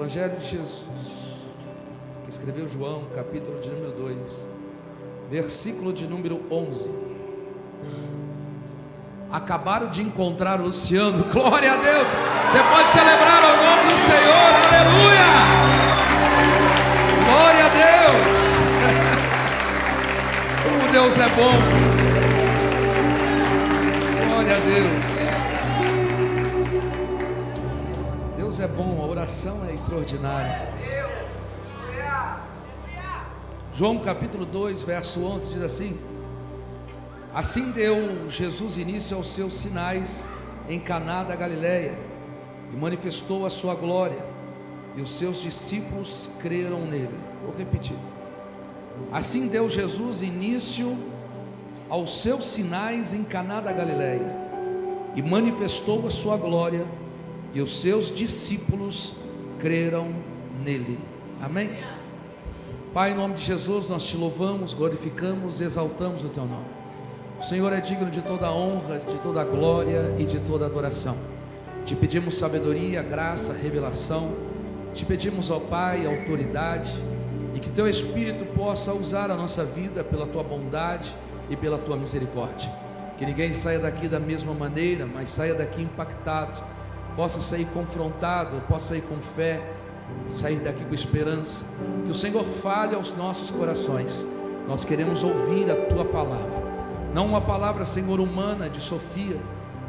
Evangelho de Jesus, que escreveu João, capítulo de número 2, versículo de número 11. Acabaram de encontrar o Luciano, glória a Deus. Você pode celebrar o nome do Senhor, aleluia, glória a Deus. Como Deus é bom, glória a Deus. Deus é bom, a oração é extraordinária. João capítulo 2, verso 11 diz assim: assim deu Jesus início aos seus sinais em Caná da Galileia, e manifestou a sua glória, e os seus discípulos creram nele. Vou repetir. Assim deu Jesus início aos seus sinais em Caná da Galileia, e manifestou a sua glória, e os seus discípulos creram nele. Amém? Pai, em nome de Jesus, nós te louvamos, glorificamos, exaltamos o teu nome. O Senhor é digno de toda a honra, de toda a glória e de toda a adoração. Te pedimos sabedoria, graça, revelação. Te pedimos, ó Pai, autoridade, e que teu Espírito possa usar a nossa vida pela tua bondade e pela tua misericórdia. Que ninguém saia daqui da mesma maneira, mas saia daqui impactado, possa sair confrontado, possa sair com fé, sair daqui com esperança. Que o Senhor fale aos nossos corações. Nós queremos ouvir a tua palavra, não uma palavra, Senhor, humana de sofia,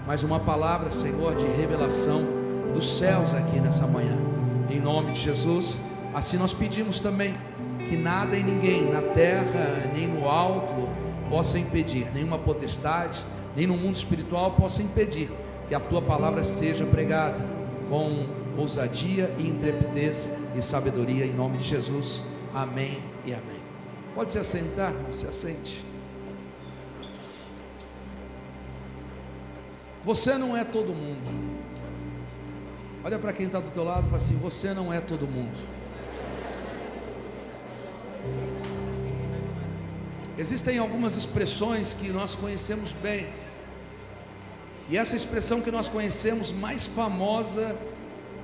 mas uma palavra, Senhor, de revelação dos céus aqui nessa manhã. Em nome de Jesus, assim nós pedimos também que nada e ninguém na terra nem no alto possa impedir, nenhuma potestade, nem no mundo espiritual possa impedir que a tua palavra seja pregada com ousadia e intrepidez e sabedoria, em nome de Jesus. Amém e amém. Pode se assentar, não se assente. Você não é todo mundo. Olha para quem está do teu lado e fala assim: você não é todo mundo. Existem algumas expressões que nós conhecemos bem, e essa expressão que nós conhecemos mais famosa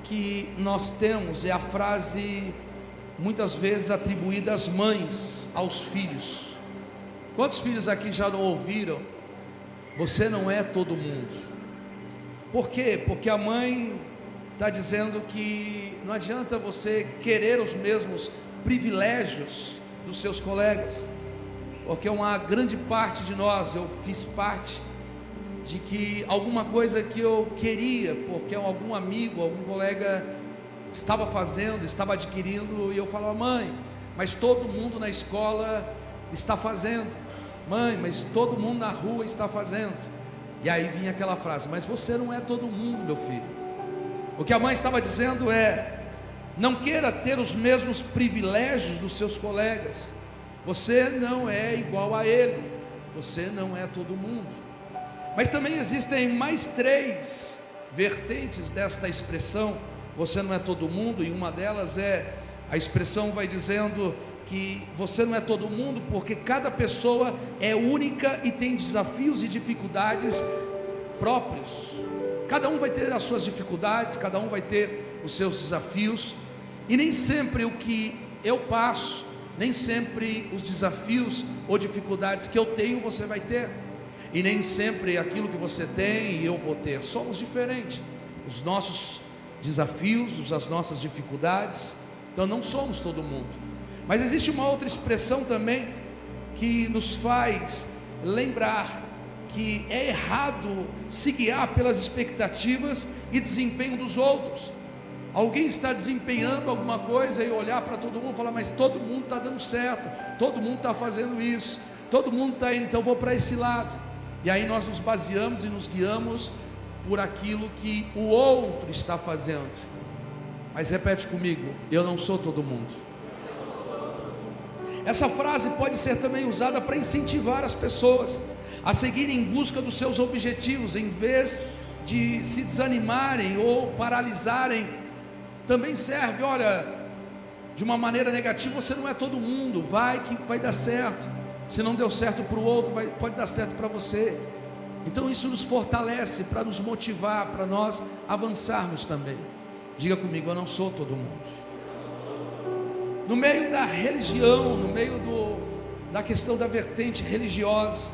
que nós temos é a frase muitas vezes atribuída às mães, aos filhos. Quantos filhos aqui já não ouviram: você não é todo mundo? Por quê? Porque a mãe está dizendo que não adianta você querer os mesmos privilégios dos seus colegas, porque uma grande parte de nós, eu fiz parte de que alguma coisa que eu queria, porque algum amigo, algum colega estava fazendo, estava adquirindo, e eu falava: mãe, mas todo mundo na escola está fazendo. Mãe, mas todo mundo na rua está fazendo. E aí vinha aquela frase: mas você não é todo mundo, meu filho. O que a mãe estava dizendo é: não queira ter os mesmos privilégios dos seus colegas. Você não é igual a ele. Você não é todo mundo. Mas também existem mais 3 vertentes desta expressão: você não é todo mundo, e uma delas é, a expressão vai dizendo que você não é todo mundo porque cada pessoa é única e tem desafios e dificuldades próprios. Cada um vai ter as suas dificuldades, cada um vai ter os seus desafios, e nem sempre o que eu passo, nem sempre os desafios ou dificuldades que eu tenho você vai ter, e nem sempre aquilo que você tem e eu vou ter. Somos diferentes, os nossos desafios, as nossas dificuldades. Então não somos todo mundo. Mas existe uma outra expressão também que nos faz lembrar que é errado se guiar pelas expectativas e desempenho dos outros. Alguém está desempenhando alguma coisa e olhar para todo mundo e falar: mas todo mundo está dando certo, todo mundo está fazendo isso, todo mundo está indo, então eu vou para esse lado. E aí nós nos baseamos e nos guiamos por aquilo que o outro está fazendo. Mas repete comigo: eu não sou todo mundo. Essa frase pode ser também usada para incentivar as pessoas a seguirem em busca dos seus objetivos, em vez de se desanimarem ou paralisarem. Também serve, olha, de uma maneira negativa: você não é todo mundo, vai que vai dar certo. Se não deu certo para o outro, pode dar certo para você. Então isso nos fortalece para nos motivar, para nós avançarmos também. Diga comigo, eu não sou todo mundo. No meio da religião, no meio da questão da vertente religiosa,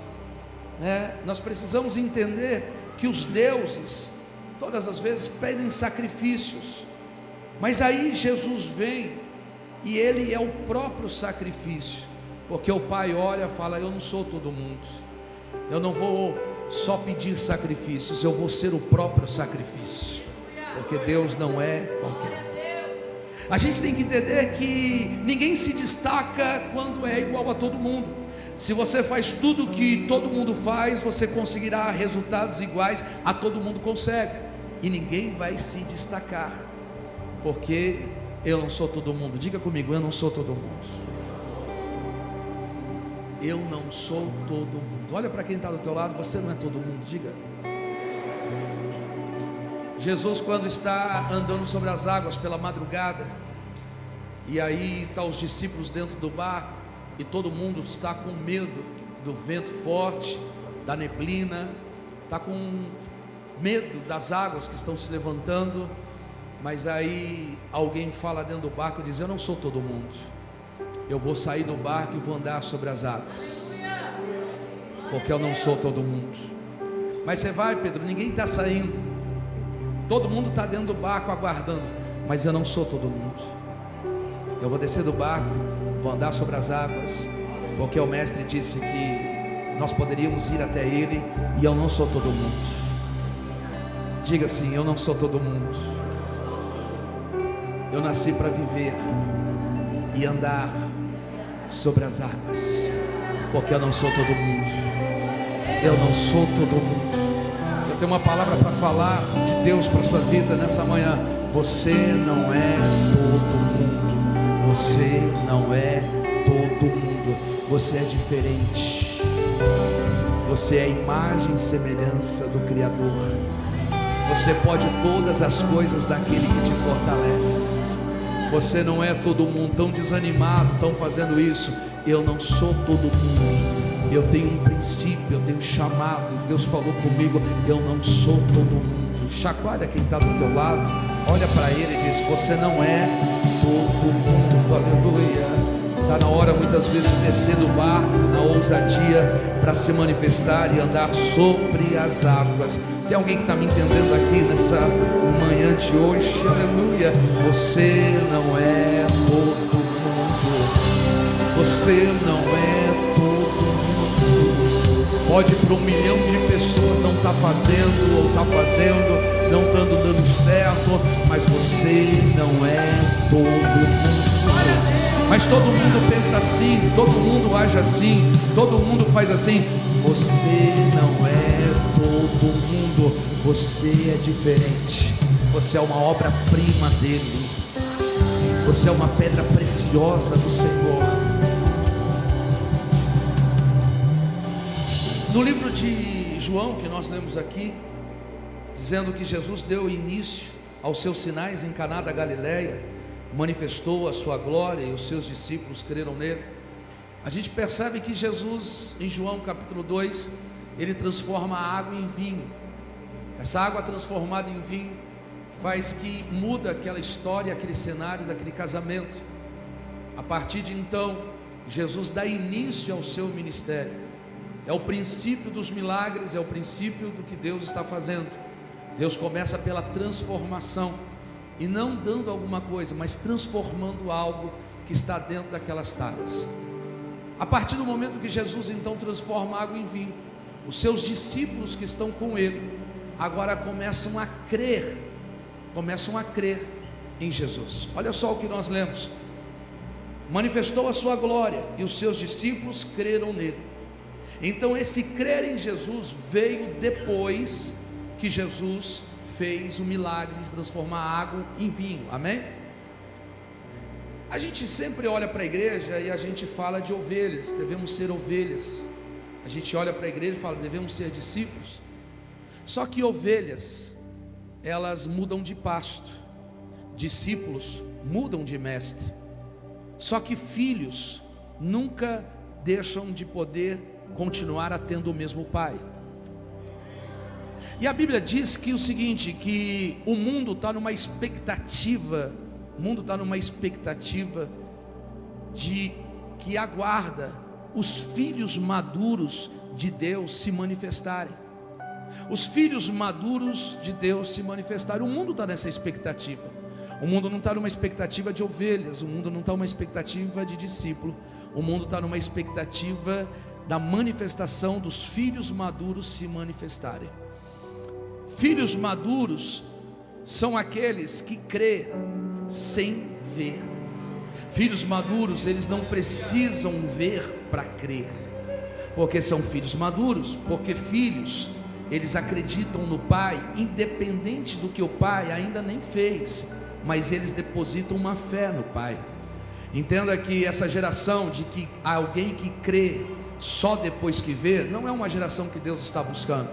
né, nós precisamos entender que os deuses, todas as vezes, pedem sacrifícios, mas aí Jesus vem, e Ele é o próprio sacrifício, porque o Pai olha e fala: eu não sou todo mundo, eu não vou só pedir sacrifícios, eu vou ser o próprio sacrifício, porque Deus não é qualquer um. A gente tem que entender que ninguém se destaca quando é igual a todo mundo. Se você faz tudo que todo mundo faz, você conseguirá resultados iguais a todo mundo consegue, e ninguém vai se destacar, porque eu não sou todo mundo. Diga comigo, eu não sou todo mundo. Eu não sou todo mundo. Olha para quem está do teu lado, você não é todo mundo. Diga. Jesus, quando está andando sobre as águas pela madrugada, e aí estão os discípulos dentro do barco, e todo mundo está com medo do vento forte, da neblina, está com medo das águas que estão se levantando, mas aí alguém fala dentro do barco e diz: eu não sou todo mundo, eu vou sair do barco e vou andar sobre as águas, porque eu não sou todo mundo. Mas você vai, Pedro, ninguém está saindo, todo mundo está dentro do barco aguardando, mas eu não sou todo mundo, eu vou descer do barco, vou andar sobre as águas, porque o mestre disse que nós poderíamos ir até ele, e eu não sou todo mundo. Diga assim: eu não sou todo mundo, eu nasci para viver e andar sobre as águas, porque eu não sou todo mundo, eu não sou todo mundo. Eu tenho uma palavra para falar de Deus para a sua vida nessa manhã: você não é todo mundo, você não é todo mundo, você é diferente, você é a imagem e semelhança do Criador, você pode todas as coisas daquele que te fortalece. Você não é todo mundo. Tão desanimado, tão fazendo isso. Eu não sou todo mundo, eu tenho um princípio, eu tenho um chamado. Deus falou comigo, eu não sou todo mundo. Chacoalha quem está do teu lado, olha para ele e diz: você não é todo mundo. Aleluia. Está na hora muitas vezes de descer do barco na ousadia para se manifestar e andar sobre as águas. Tem alguém que está me entendendo aqui nessa manhã de hoje? Aleluia. Você não é todo mundo, você não é todo mundo. Pode para 1 milhão de pessoas não estar fazendo, ou está fazendo, não estando dando certo, mas você não é todo mundo. Mas todo mundo pensa assim, todo mundo age assim, todo mundo faz assim. Você não é todo mundo, você é diferente. Você é uma obra-prima dele, você é uma pedra preciosa do Senhor. No livro de João, que nós lemos aqui, dizendo que Jesus deu início aos seus sinais em Caná da Galileia, manifestou a sua glória e os seus discípulos creram nele. A gente percebe que Jesus, em João capítulo 2, ele transforma a água em vinho. Essa água transformada em vinho faz que muda aquela história, aquele cenário daquele casamento. A partir de então, Jesus dá início ao seu ministério. É o princípio dos milagres, é o princípio do que Deus está fazendo. Deus começa pela transformação, e não dando alguma coisa, mas transformando algo que está dentro daquelas talhas. A partir do momento que Jesus então transforma água em vinho, os seus discípulos que estão com ele agora começam a crer em Jesus. Olha só o que nós lemos: manifestou a sua glória e os seus discípulos creram nele. Então esse crer em Jesus veio depois que Jesus fez o milagre de transformar a água em vinho. Amém? A gente sempre olha para a igreja e a gente fala de ovelhas, devemos ser ovelhas. A gente olha para a igreja e fala, devemos ser discípulos. Só que ovelhas, elas mudam de pasto, discípulos mudam de mestre. Só que filhos nunca deixam de poder continuar tendo o mesmo pai. E a Bíblia diz que o seguinte, que o mundo está numa expectativa, de que aguarda os filhos maduros de Deus se manifestarem. Os filhos maduros de Deus se manifestarem. O mundo está nessa expectativa. O mundo não está numa expectativa de ovelhas, o mundo não está numa expectativa de discípulo, o mundo está numa expectativa da manifestação dos filhos maduros se manifestarem. Filhos maduros são aqueles que crêem sem ver. Filhos maduros, eles não precisam ver para crer, porque são filhos maduros, porque filhos, eles acreditam no pai, independente do que o pai ainda nem fez, mas eles depositam uma fé no pai. Entenda que essa geração de que alguém que crê só depois que vê, não é uma geração que Deus está buscando.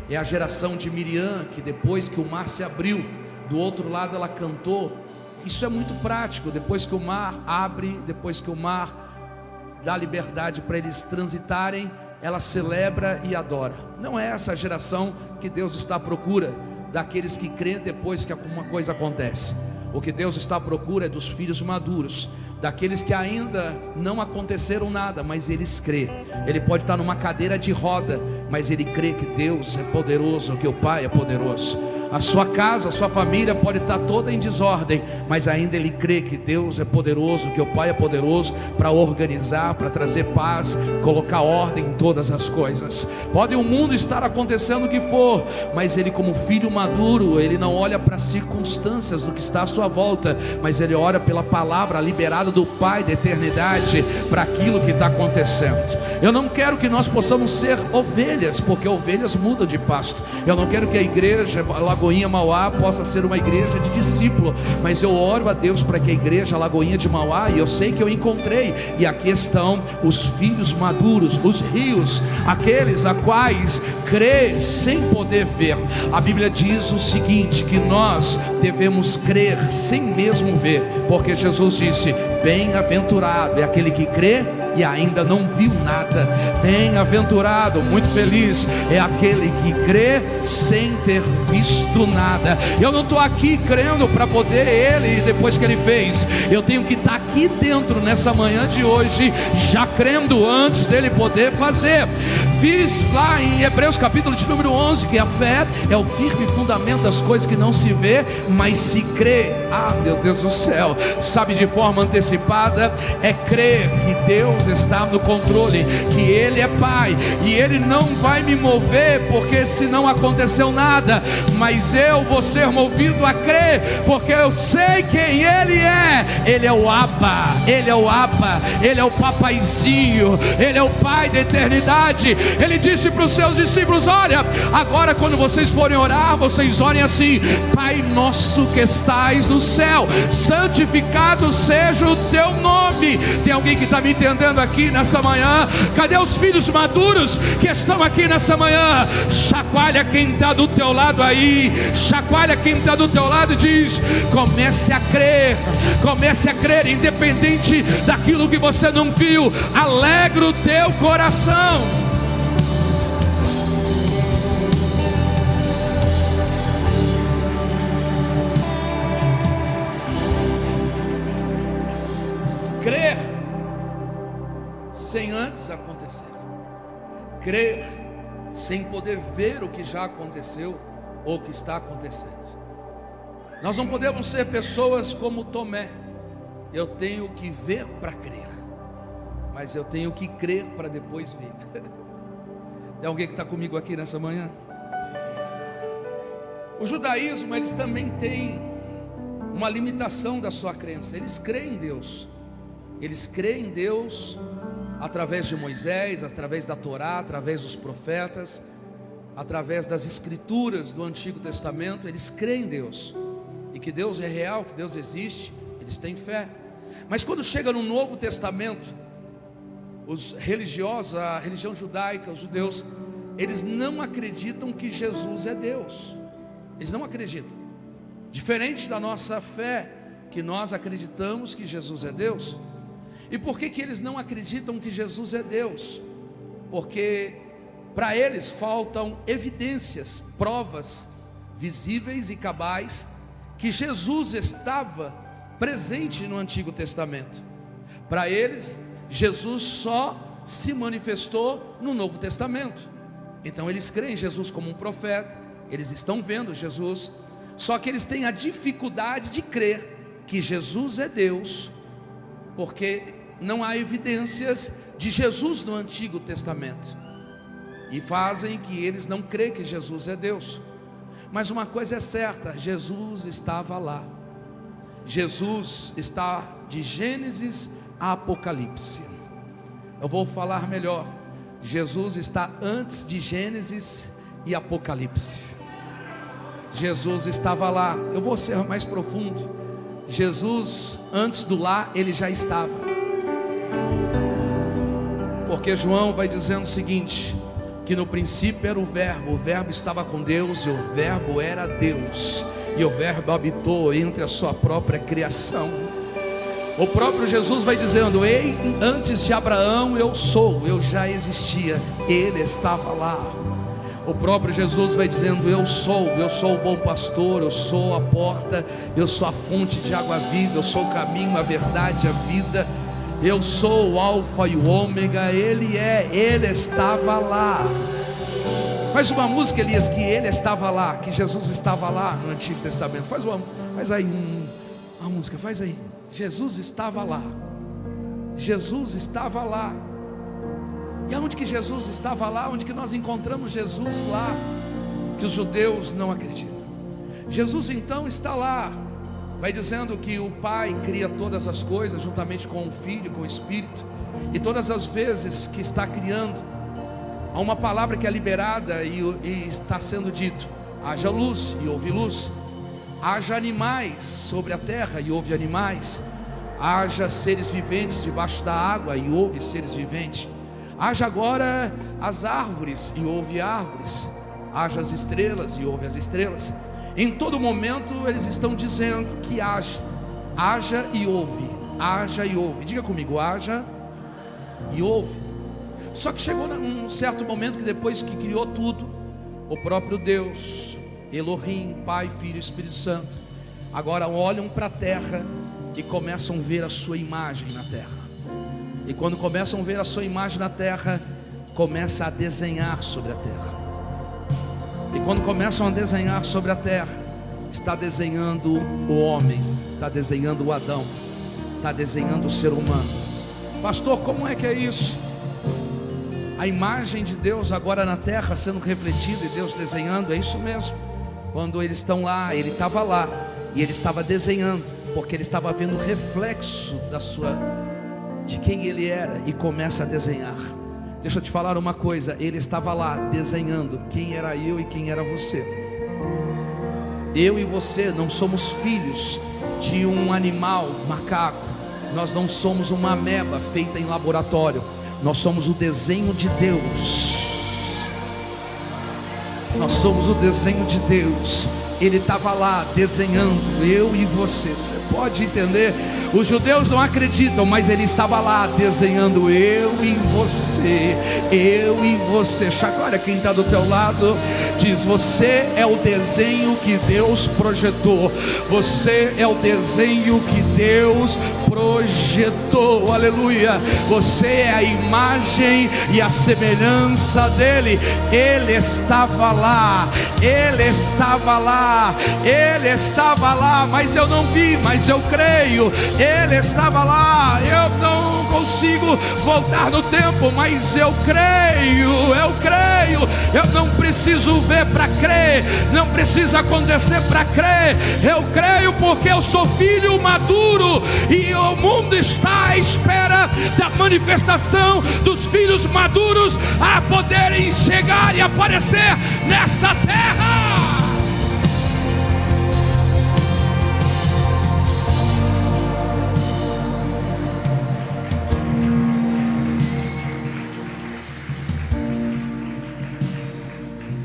É a geração de Miriam, que depois que o mar se abriu, do outro lado ela cantou. Isso é muito prático. Depois que o mar abre, depois que o mar dá liberdade para eles transitarem, ela celebra e adora. Não é essa geração que Deus está à procura, daqueles que creem depois que alguma coisa acontece. O que Deus está à procura é dos filhos maduros, daqueles que ainda não aconteceram nada, mas eles crêem. Ele pode estar numa cadeira de roda, mas ele crê que Deus é poderoso, que o Pai é poderoso. A sua casa, a sua família pode estar toda em desordem, mas ainda ele crê que Deus é poderoso, que o Pai é poderoso para organizar, para trazer paz, colocar ordem em todas as coisas. Pode o mundo estar acontecendo o que for, mas ele, como filho maduro, ele não olha para as circunstâncias do que está à sua volta, mas ele olha pela palavra liberada do Pai da eternidade para aquilo que está acontecendo. Eu não quero que nós possamos ser ovelhas, porque ovelhas mudam de pasto. Eu não quero que a igreja Lagoinha Mauá possa ser uma igreja de discípulo, mas eu oro a Deus para que a igreja Lagoinha de Mauá, e eu sei que eu encontrei, e aqui estão os filhos maduros, os rios, aqueles a quais crê sem poder ver. A Bíblia diz o seguinte, que nós devemos crer sem mesmo ver, porque Jesus disse: bem-aventurado é aquele que crê e ainda não viu nada. Bem-aventurado, muito feliz, é aquele que crê sem ter visto nada. Eu não estou aqui crendo para poder ele, depois que ele fez, eu tenho que estar aqui dentro nessa manhã de hoje, já crendo antes dele poder fazer. Fiz lá em Hebreus capítulo de número 11, que a fé é o firme fundamento das coisas que não se vê, mas se crê. Ah, meu Deus do céu, sabe, de forma antecipada, é crer que Deus está no controle, que Ele é Pai, e Ele não vai me mover, porque se não aconteceu nada, mas eu vou ser movido a crer, porque eu sei quem Ele é. Ele é o Abba, Ele é o Abba, Ele é o papaizinho, Ele é o Pai da eternidade. Ele disse para os seus discípulos: olha, agora quando vocês forem orar, vocês orem assim: Pai nosso que estais no céu, santificado seja o teu nome. Tem alguém que está me entendendo aqui nessa manhã? Cadê os filhos maduros que estão aqui nessa manhã? Chacoalha quem está do teu lado aí, chacoalha quem está do teu lado e diz: comece a crer, independente daquilo que você não viu, alegra o teu coração. Crer sem antes acontecer, crer sem poder ver o que já aconteceu ou o que está acontecendo. Nós não podemos ser pessoas como Tomé: eu tenho que ver para crer, mas eu tenho que crer para depois ver. Tem alguém que está comigo aqui nessa manhã? O judaísmo, eles também têm uma limitação da sua crença. Eles creem em Deus, eles creem em Deus através de Moisés, através da Torá, através dos profetas, através das escrituras do Antigo Testamento. Eles creem em Deus, e que Deus é real, que Deus existe, eles têm fé. Mas quando chega no Novo Testamento, os religiosos, a religião judaica, os judeus, eles não acreditam que Jesus é Deus. Eles não acreditam. Diferente da nossa fé, que nós acreditamos que Jesus é Deus. E por que eles não acreditam que Jesus é Deus? Porque Para eles faltam evidências, provas visíveis e cabais que Jesus estava presente no Antigo Testamento. Para eles, Jesus só se manifestou no Novo Testamento. Então eles creem em Jesus como um profeta, eles estão vendo Jesus, só que eles têm a dificuldade de crer que Jesus é Deus, porque não há evidências de Jesus no Antigo Testamento, e fazem que eles não creem que Jesus é Deus. Mas uma coisa é certa, Jesus estava lá. Jesus está de Gênesis a Apocalipse. Eu vou falar melhor, Jesus está antes de Gênesis e Apocalipse. Jesus estava lá. Eu vou ser mais profundo. Jesus, antes do lá, ele já estava. Porque João vai dizendo o seguinte, que no princípio era o verbo estava com Deus, e o verbo era Deus, e o verbo habitou entre a sua própria criação. O próprio Jesus vai dizendo: ei, antes de Abraão eu sou, eu já existia, ele estava lá. O próprio Jesus vai dizendo: eu sou o bom pastor, eu sou a porta, eu sou a fonte de água viva, eu sou o caminho, a verdade, a vida, eu sou o alfa e o ômega. Ele estava lá. Faz uma música, Elias, que ele estava lá, que Jesus estava lá no Antigo Testamento. Faz aí uma música, faz aí. Jesus estava lá. Jesus estava lá. E aonde que Jesus estava lá? Onde que nós encontramos Jesus lá? Que os judeus não acreditam. Jesus então está lá. Vai dizendo que o Pai cria todas as coisas juntamente com o Filho, com o Espírito. E todas as vezes que está criando, há uma palavra que é liberada e está sendo dito: haja luz, e houve luz. Haja animais sobre a terra, e houve animais. Haja seres viventes debaixo da água, e houve seres viventes. Haja agora as árvores, e houve árvores. Haja as estrelas, e houve as estrelas. Em todo momento eles estão dizendo que haja e houve, haja e houve. Diga comigo: haja e houve. Só que chegou um certo momento que depois que criou tudo, o próprio Deus, Elohim, Pai, Filho e Espírito Santo, agora olham para a terra e começam a ver a sua imagem na terra. E quando começam a ver a sua imagem na terra, começa a desenhar sobre a terra. E quando começam a desenhar sobre a terra, está desenhando o homem, está desenhando o Adão, está desenhando o ser humano. Pastor, como é que é isso? A imagem de Deus agora na terra sendo refletida, e Deus desenhando, é isso mesmo. Quando eles estão lá, ele estava lá, e ele estava desenhando, porque ele estava vendo o reflexo de quem ele era, e começa a desenhar. Deixa eu te falar uma coisa, ele estava lá desenhando quem era eu e quem era você. Eu e você não somos filhos de um animal, macaco. Nós não somos uma ameba feita em laboratório. Nós somos o desenho de Deus. Nós somos o desenho de Deus. Ele estava lá desenhando eu e você. Você pode entender? Os judeus não acreditam, mas ele estava lá desenhando eu e você. Eu e você. Chacoalha quem está do teu lado. Diz: você é o desenho que Deus projetou. Você é o desenho que Deus projetou. Aleluia. Você é a imagem e a semelhança dele. Ele estava lá. Ele estava lá. Ele estava lá, mas eu não vi, mas eu creio. Ele estava lá. Eu não consigo voltar no tempo, mas eu creio. Eu não preciso ver para crer, não precisa acontecer para crer. Eu creio porque eu sou filho maduro, e o mundo está à espera da manifestação dos filhos maduros a poderem chegar e aparecer nesta terra.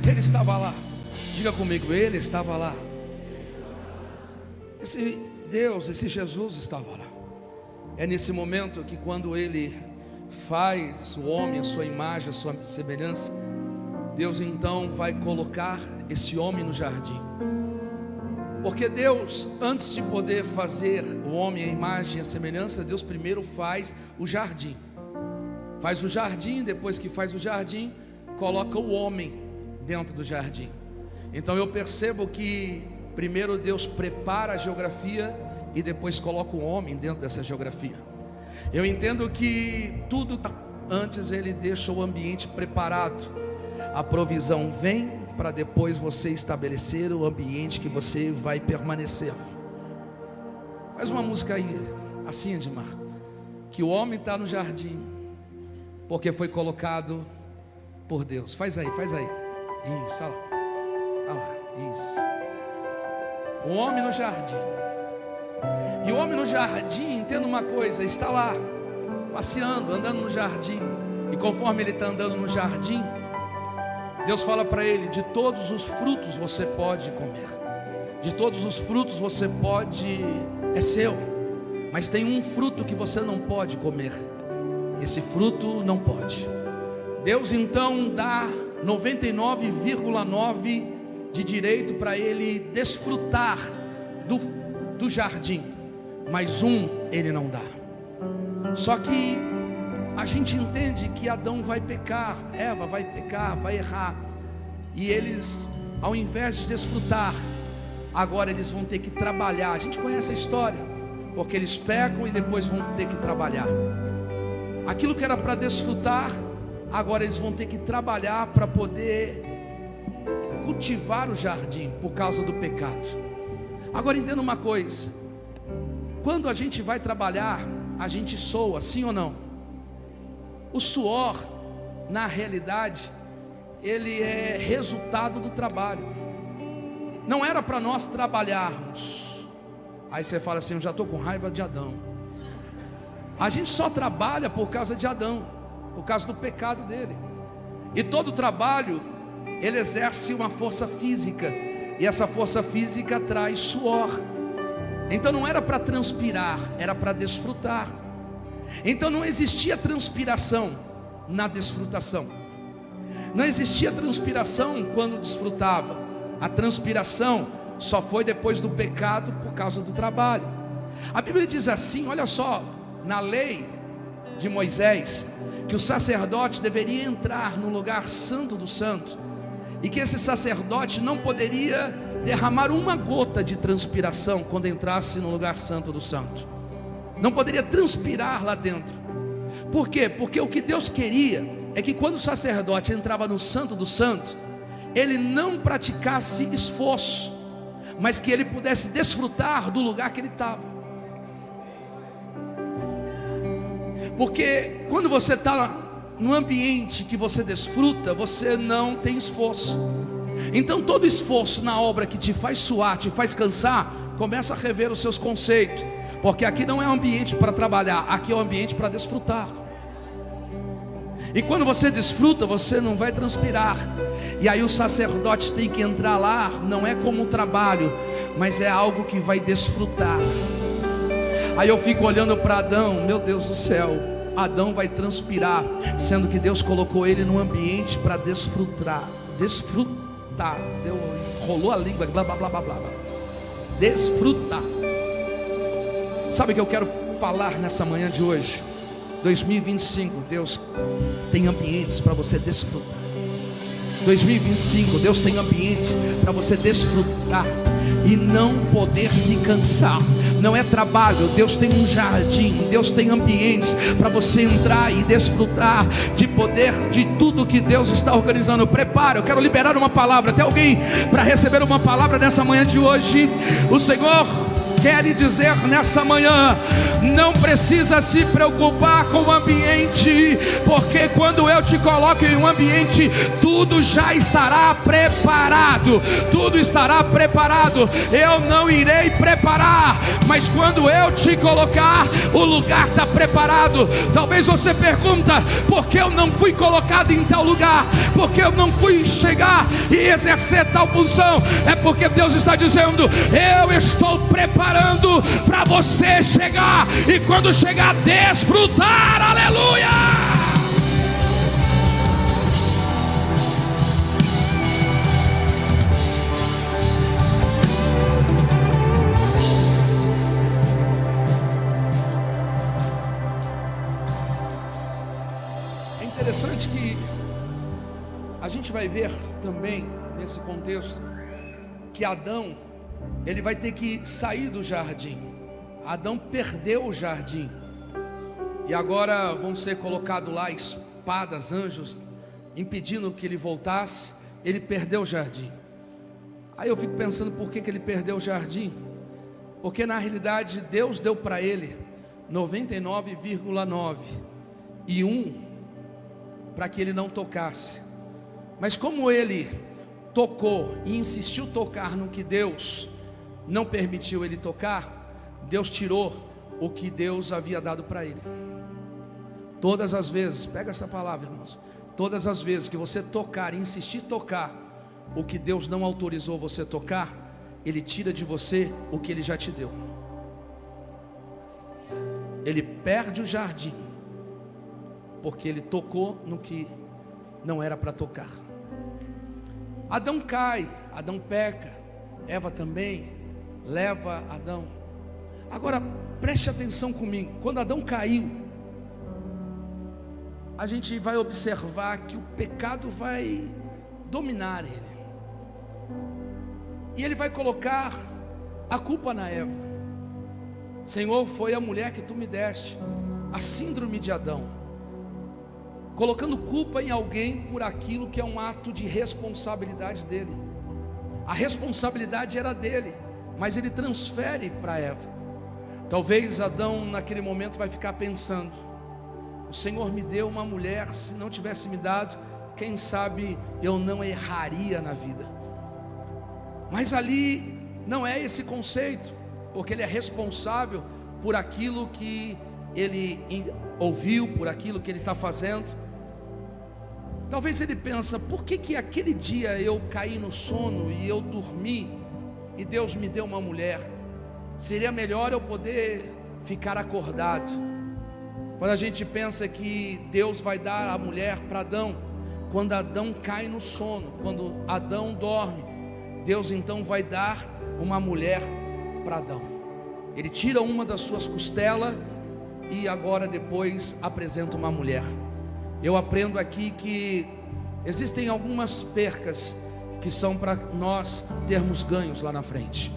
Ele estava lá. Diga comigo: ele estava lá. Esse Deus, esse Jesus estava lá. É nesse momento que, quando ele faz o homem a sua imagem, a sua semelhança, Deus então vai colocar esse homem no jardim. Porque Deus, antes de poder fazer o homem à imagem e à semelhança, Deus primeiro faz o jardim. Faz o jardim, depois que faz o jardim, coloca o homem dentro do jardim. Então eu percebo que primeiro Deus prepara a geografia e depois coloca o homem dentro dessa geografia. Eu entendo que tudo antes Ele deixa o ambiente preparado. A provisão vem para depois você estabelecer o ambiente que você vai permanecer. Faz uma música aí, assim, Edmar. Que o homem está no jardim, porque foi colocado por Deus. Faz aí, faz aí. Isso, olha lá. Olha lá, isso. O homem no jardim. E o homem no jardim, entenda uma coisa, está lá, passeando, andando no jardim. E conforme ele está andando no jardim, Deus fala para ele: de todos os frutos você pode comer, de todos os frutos você pode, é seu, mas tem um fruto que você não pode comer, esse fruto não pode. Deus então dá 99,9 de direito para ele desfrutar do jardim, mas um ele não dá. Só que a gente entende que Adão vai pecar, Eva vai pecar, vai errar, e eles, ao invés de desfrutar, agora eles vão ter que trabalhar. A gente conhece a história, porque eles pecam e depois vão ter que trabalhar. Aquilo que era para desfrutar, agora eles vão ter que trabalhar para poder cultivar o jardim, por causa do pecado. Agora entenda uma coisa: quando a gente vai trabalhar, a gente soa, sim ou não? O suor, na realidade, ele é resultado do trabalho. Não era para nós trabalharmos. Aí você fala assim: eu já estou com raiva de Adão. A gente só trabalha por causa de Adão, por causa do pecado dele. E todo trabalho, ele exerce uma força física, e essa força física traz suor. Então não era para transpirar, era para desfrutar. Então não existia transpiração na desfrutação. Não existia transpiração quando desfrutava. A transpiração só foi depois do pecado, por causa do trabalho. A Bíblia diz assim, olha só, na lei de Moisés, que o sacerdote deveria entrar no lugar santo do santo, e que esse sacerdote não poderia derramar uma gota de transpiração quando entrasse no lugar santo do santo. Não poderia transpirar lá dentro. Por quê? Porque o que Deus queria é que quando o sacerdote entrava no santo do santo, ele não praticasse esforço, mas que ele pudesse desfrutar do lugar que ele estava. Porque quando você está no ambiente que você desfruta, você não tem esforço. Então todo esforço na obra que te faz suar, te faz cansar, começa a rever os seus conceitos. Porque aqui não é um ambiente para trabalhar, aqui é um ambiente para desfrutar. E quando você desfruta, você não vai transpirar. E aí o sacerdote tem que entrar lá, não é como um trabalho, mas é algo que vai desfrutar. Aí eu fico olhando para Adão, meu Deus do céu, Adão vai transpirar, sendo que Deus colocou ele num ambiente para desfrutar. Desfrutar, rolou a língua, blá blá blá blá blá. Desfrutar. Sabe o que eu quero falar nessa manhã de hoje? 2025, Deus tem ambientes para você desfrutar. 2025, Deus tem ambientes para você desfrutar e não poder se cansar. Não é trabalho, Deus tem um jardim, Deus tem ambientes para você entrar e desfrutar de poder, de tudo que Deus está organizando. Prepara, eu quero liberar uma palavra. Tem alguém para receber uma palavra nessa manhã de hoje? O Senhor quer lhe dizer nessa manhã: não precisa se preocupar com o ambiente, porque quando eu te coloco em um ambiente, tudo já estará preparado. Tudo estará preparado. Eu não irei preparar, mas quando eu te colocar, o lugar está preparado. Talvez você pergunta: por que eu não fui colocado em tal lugar? Por que eu não fui chegar e exercer tal função? É porque Deus está dizendo: eu estou preparando para você chegar, e quando chegar, desfrutar. Aleluia! interessante que a gente vai ver também nesse contexto que Adão, ele vai ter que sair do jardim. Adão perdeu o jardim, e agora vão ser colocados lá espadas, anjos, impedindo que ele voltasse. Ele perdeu o jardim. Aí eu fico pensando, por que ele perdeu o jardim? Porque na realidade Deus deu para ele 99,9 e 1 para que ele não tocasse. Mas como ele tocou e insistiu tocar no que Deus não permitiu ele tocar, Deus tirou o que Deus havia dado para ele. Todas as vezes, pega essa palavra, irmãos, todas as vezes que você tocar e insistir tocar o que Deus não autorizou você tocar, Ele tira de você o que Ele já te deu. Ele perde o jardim, porque ele tocou no que não era para tocar. Adão cai, Adão peca, Eva também leva Adão. Agora preste atenção comigo. Quando Adão caiu, a gente vai observar que o pecado vai dominar ele, e ele vai colocar a culpa na Eva. Senhor, foi a mulher que tu me deste, a síndrome de Adão, colocando culpa em alguém por aquilo que é um ato de responsabilidade dele. A responsabilidade era dele, mas ele transfere para Eva. Talvez Adão naquele momento vai ficar pensando: o Senhor me deu uma mulher, se não tivesse me dado, quem sabe eu não erraria na vida. Mas ali não é esse conceito, porque ele é responsável por aquilo que ele ouviu, por aquilo que ele está fazendo. Talvez ele pensa: por que aquele dia eu caí no sono e eu dormi e Deus me deu uma mulher? Seria melhor eu poder ficar acordado. Quando a gente pensa que Deus vai dar a mulher para Adão, quando Adão cai no sono, quando Adão dorme, Deus então vai dar uma mulher para Adão. Ele tira uma das suas costelas e agora depois apresenta uma mulher. Eu aprendo aqui que existem algumas percas que são para nós termos ganhos lá na frente.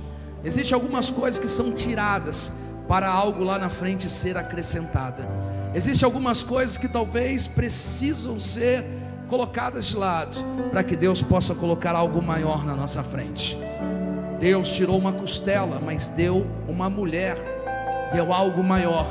Existem algumas coisas que são tiradas para algo lá na frente ser acrescentada. Existem algumas coisas que talvez precisam ser colocadas de lado para que Deus possa colocar algo maior na nossa frente. Deus tirou uma costela, mas deu uma mulher, deu algo maior,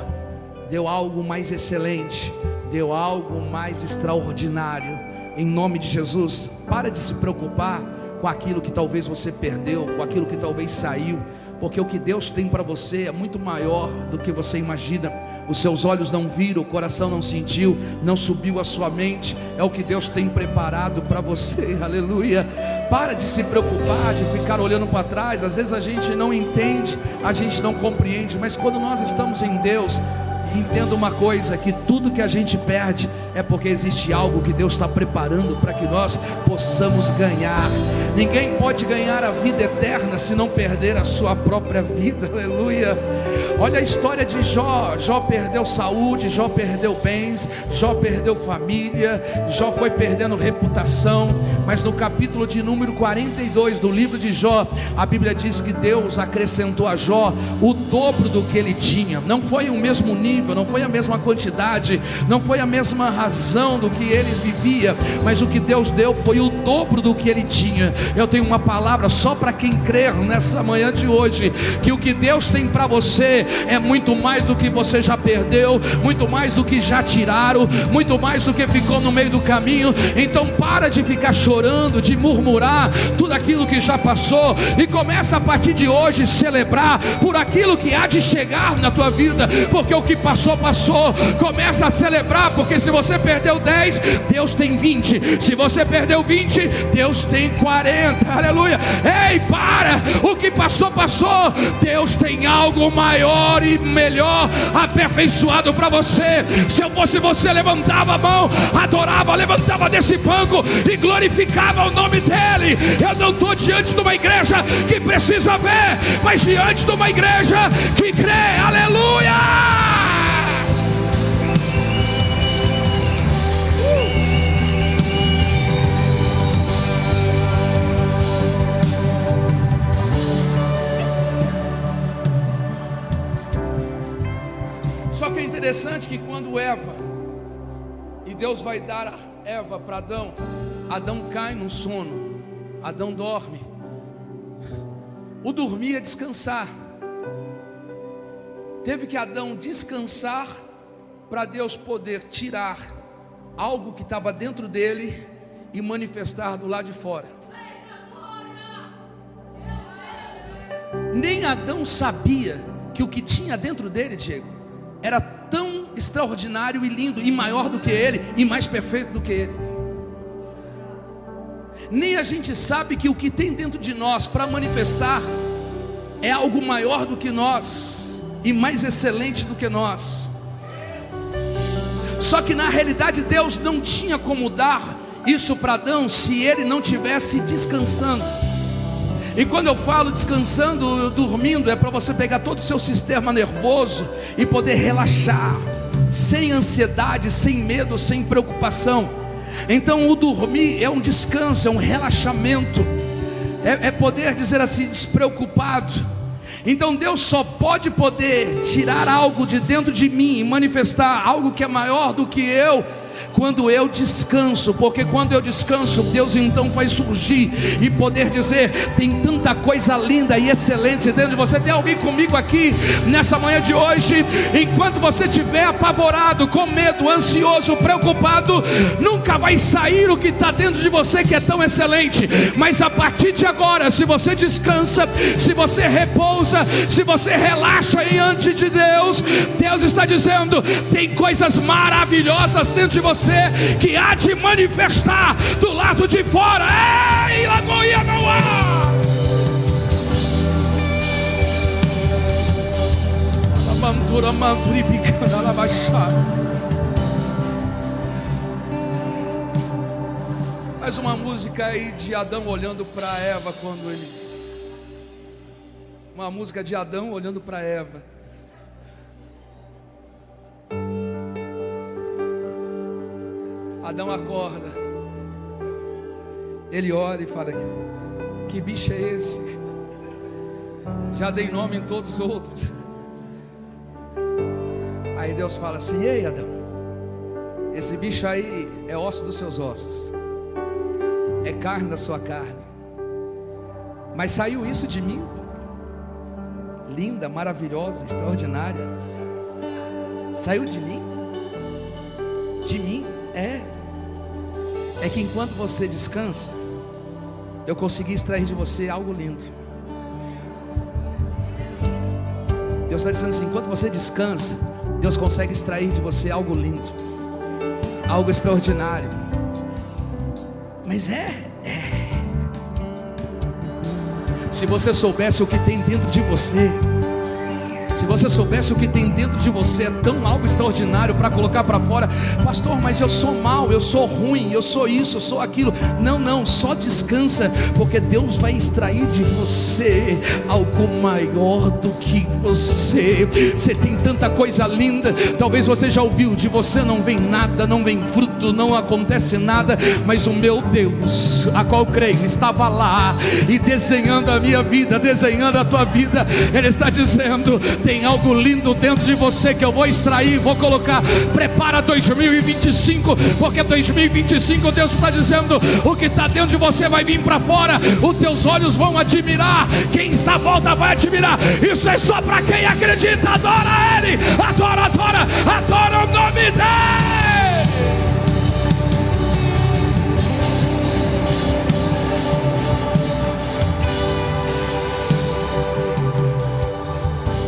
deu algo mais excelente, deu algo mais extraordinário. Em nome de Jesus, para de se preocupar com aquilo que talvez você perdeu, com aquilo que talvez saiu, porque o que Deus tem para você é muito maior do que você imagina. Os seus olhos não viram, o coração não sentiu, não subiu à sua mente. É o que Deus tem preparado para você. Aleluia. Para de se preocupar, de ficar olhando para trás. Às vezes a gente não entende, a gente não compreende, mas quando nós estamos em Deus, entenda uma coisa, que tudo que a gente perde é porque existe algo que Deus está preparando para que nós possamos ganhar. Ninguém pode ganhar a vida eterna se não perder a sua própria vida. Aleluia. Olha a história de Jó. Jó perdeu saúde, Jó perdeu bens, Jó perdeu família, Jó foi perdendo reputação. Mas no capítulo de número 42 do livro de Jó, a Bíblia diz que Deus acrescentou a Jó o dobro do que ele tinha. Não foi o mesmo nível, não foi a mesma quantidade, não foi a mesma razão do que ele vivia, mas o que Deus deu foi o dobro do que ele tinha. Eu tenho uma palavra só para quem crer nessa manhã de hoje, que o que Deus tem para você é muito mais do que você já perdeu, muito mais do que já tiraram, muito mais do que ficou no meio do caminho. Então para de ficar chorando, de murmurar tudo aquilo que já passou, e começa a partir de hoje celebrar por aquilo que há de chegar na tua vida, porque o que passou, passou. Começa a celebrar, porque se você perdeu 10, Deus tem 20, se você perdeu 20, Deus tem 40, aleluia. Ei, para, o que passou, passou. Deus tem algo maior e melhor aperfeiçoado para você. Se eu fosse você, levantava a mão, adorava, levantava desse banco e glorificava o nome dele. Eu não estou diante de uma igreja que precisa ver, mas diante de uma igreja que crê. Aleluia. Só que é interessante que quando Eva, e Deus vai dar a Eva para Adão, Adão cai no sono, Adão dorme. O dormir é descansar. Teve que Adão descansar para Deus poder tirar algo que estava dentro dele e manifestar do lado de fora. Nem Adão sabia que o que tinha dentro dele, Diego, era tão extraordinário e lindo, e maior do que ele, e mais perfeito do que ele. Nem a gente sabe que o que tem dentro de nós para manifestar é algo maior do que nós, e mais excelente do que nós. Só que na realidade Deus não tinha como dar isso para Adão se ele não tivesse descansando. E quando eu falo descansando, dormindo, é para você pegar todo o seu sistema nervoso e poder relaxar, sem ansiedade, sem medo, sem preocupação. Então o dormir é um descanso, é um relaxamento, é poder dizer assim, despreocupado. Então Deus só pode poder tirar algo de dentro de mim e manifestar algo que é maior do que eu, quando eu descanso. Porque quando eu descanso, Deus então faz surgir e poder dizer, tem tanta coisa linda e excelente dentro de você. Tem alguém comigo aqui nessa manhã de hoje? Enquanto você estiver apavorado, com medo, ansioso, preocupado, nunca vai sair o que está dentro de você, que é tão excelente. Mas a partir de agora, se você descansa, se você repousa, se você relaxa diante de Deus, Deus está dizendo, tem coisas maravilhosas dentro de você, que há de manifestar do lado de fora. Ei, Lagoinha, não há. Faz uma música aí de Adão olhando para Eva quando ele... Uma música de Adão olhando para Eva. Adão acorda, ele olha e fala, que bicho é esse? Já dei nome em todos os outros. Aí Deus fala assim, ei Adão, esse bicho aí é osso dos seus ossos, é carne da sua carne, mas saiu isso de mim, linda, maravilhosa, extraordinária, saiu de mim, é que enquanto você descansa, eu consegui extrair de você algo lindo. Deus está dizendo assim, enquanto você descansa, Deus consegue extrair de você algo lindo, algo extraordinário. Mas se você soubesse o que tem dentro de você, se você soubesse o que tem dentro de você, é tão algo extraordinário para colocar para fora. Pastor, mas eu sou mau, eu sou ruim, eu sou isso, eu sou aquilo. Não, só descansa, porque Deus vai extrair de você algo maior do que você. Você tem tanta coisa linda, talvez você já ouviu, de você não vem nada, não vem fruto, não acontece nada, mas o meu Deus, a qual creio, estava lá e desenhando a minha vida, desenhando a tua vida. Ele está dizendo, tem algo lindo dentro de você que eu vou extrair, vou colocar. Prepara 2025, porque 2025 Deus está dizendo, o que está dentro de você vai vir para fora. Os teus olhos vão admirar, quem está à volta vai admirar. Isso é só para quem acredita. Adora Ele, adora o nome dEle.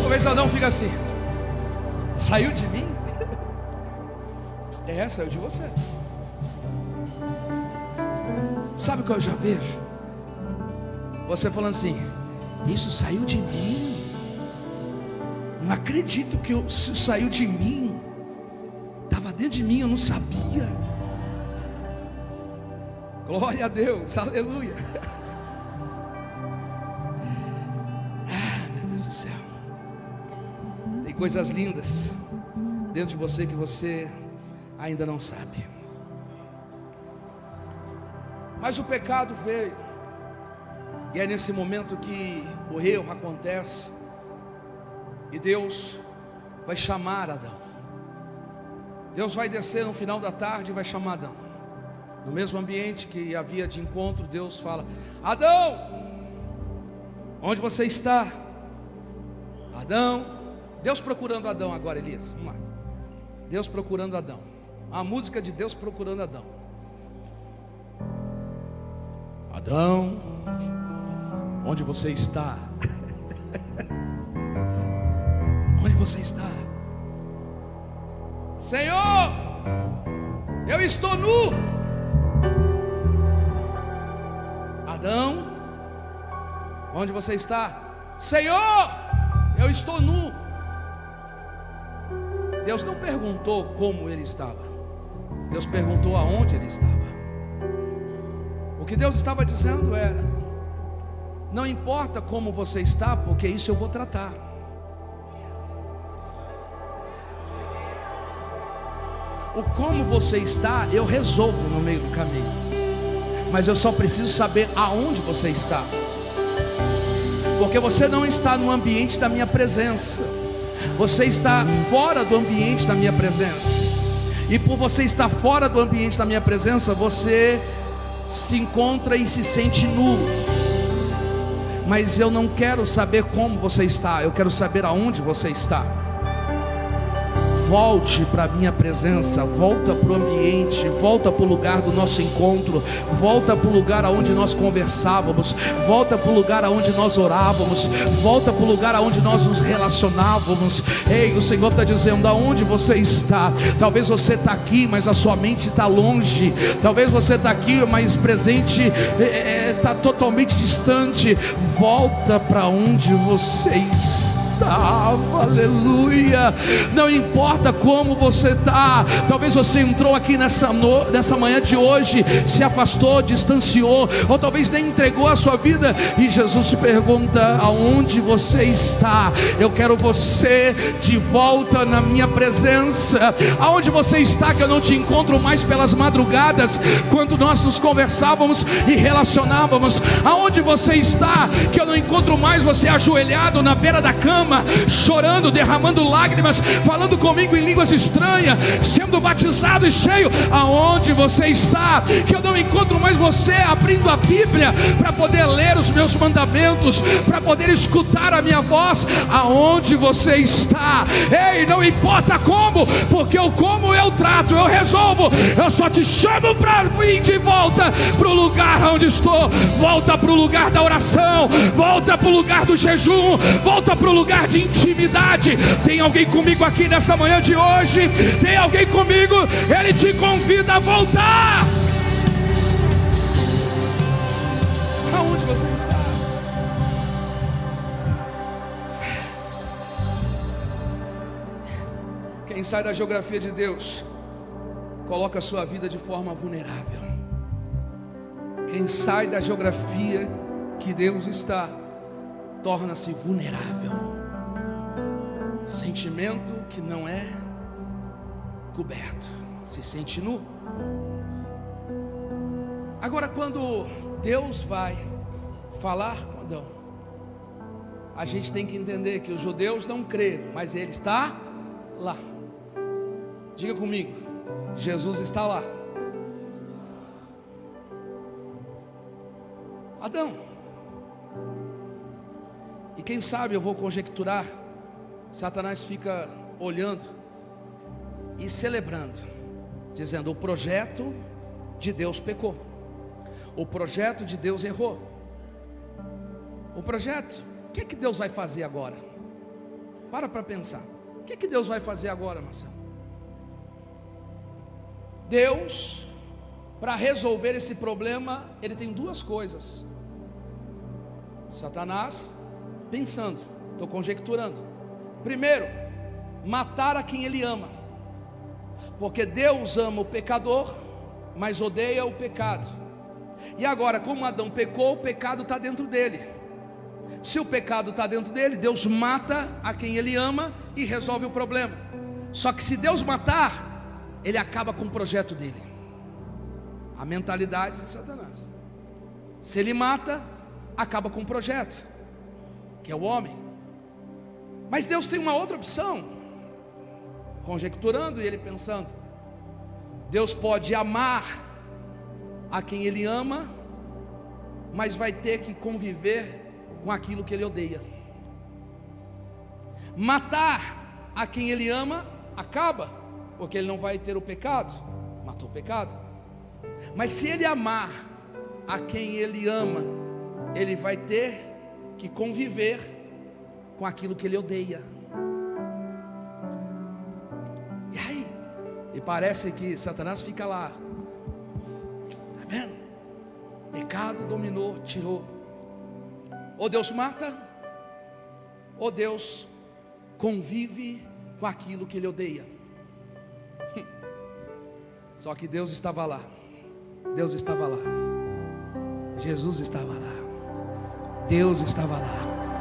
Talvez Adão fica assim, saiu de mim? Saiu de você. Sabe o que eu já vejo? Você falando assim, isso saiu de mim? Não acredito que isso saiu de mim. Estava dentro de mim, eu não sabia. Glória a Deus, aleluia. Meu Deus do céu. Tem coisas lindas dentro de você que você ainda não sabe. Mas o pecado veio, e é nesse momento que o erro acontece, e Deus vai chamar Adão. Deus vai descer no final da tarde e vai chamar Adão. No mesmo ambiente que havia de encontro, Deus fala: Adão, onde você está? Adão. Deus procurando Adão agora, Elias, vamos lá. Deus procurando Adão. A música de Deus procurando Adão. Adão, onde você está? Onde você está? Senhor, eu estou nu. Adão, onde você está? Senhor, eu estou nu. Deus não perguntou como ele estava, Deus perguntou aonde ele estava. O que Deus estava dizendo era: não importa como você está, porque isso eu vou tratar. O como você está, eu resolvo no meio do caminho. Mas eu só preciso saber aonde você está. Porque você não está no ambiente da minha presença. Você está fora do ambiente da minha presença. E por você estar fora do ambiente da minha presença, você se encontra e se sente nu. Mas eu não quero saber como você está, eu quero saber aonde você está. Volte para a minha presença, volta para o ambiente, volta para o lugar do nosso encontro, volta para o lugar onde nós conversávamos, volta para o lugar onde nós orávamos, volta para o lugar onde nós nos relacionávamos. Ei, o Senhor está dizendo: aonde você está? Talvez você está aqui, mas a sua mente está longe. Talvez você está aqui, mas presente está totalmente distante. Volta para onde você está. Aleluia. Não importa como você está. Talvez você entrou aqui nessa manhã de hoje, se afastou, distanciou, ou talvez nem entregou a sua vida, e Jesus te pergunta: aonde você está? Eu quero você de volta na minha presença. Aonde você está, que eu não te encontro mais pelas madrugadas, quando nós nos conversávamos e relacionávamos? Aonde você está, que eu não encontro mais você ajoelhado na beira da cama, chorando, derramando lágrimas, falando comigo em línguas estranhas, sendo batizado e cheio? Aonde você está, que eu não encontro mais você abrindo a Bíblia para poder ler os meus mandamentos, para poder escutar a minha voz? Aonde você está? Ei, não importa como, porque o como eu trato, eu resolvo. Eu só te chamo para vir de volta para o lugar onde estou. Volta para o lugar da oração, volta para o lugar do jejum, volta para o lugar de intimidade. Tem alguém comigo aqui nessa manhã de hoje? Tem alguém comigo? Ele te convida a voltar. Aonde você está? Quem sai da geografia de Deus coloca a sua vida de forma vulnerável. Quem sai da geografia que Deus está torna-se vulnerável. Sentimento que não é coberto, se sente nu. Agora, quando Deus vai falar com Adão, a gente tem que entender que os judeus não creram, mas ele está lá. Diga comigo: Jesus está lá. Adão, e quem sabe, eu vou conjecturar, Satanás fica olhando e celebrando, dizendo: o projeto de Deus pecou, o projeto de Deus errou. O projeto, o que é que Deus vai fazer agora? Para pensar. O que é que Deus vai fazer agora, Marcelo? Deus, para resolver esse problema, ele tem duas coisas. Satanás pensando, estou conjecturando. Primeiro, matar a quem ele ama, porque Deus ama o pecador, mas odeia o pecado. E agora, como Adão pecou, o pecado está dentro dele. Se o pecado está dentro dele, Deus mata a quem ele ama e resolve o problema. Só que se Deus matar, ele acaba com o projeto dele. A mentalidade de Satanás. Se ele mata, acaba com o projeto, que é o homem. Mas Deus tem uma outra opção. conjecturando e ele pensando: Deus pode amar a quem Ele ama, mas vai ter que conviver com aquilo que Ele odeia. Matar a quem Ele ama, acaba, porque Ele não vai ter o pecado, matou o pecado. Mas se Ele amar a quem Ele ama, Ele vai ter que conviver com aquilo que Ele odeia. E aí, e parece que Satanás fica lá, tá vendo? Pecado dominou, tirou. Ou Deus mata, ou Deus convive com aquilo que Ele odeia. Só que Deus estava lá, Deus estava lá, Jesus estava lá, Deus estava lá.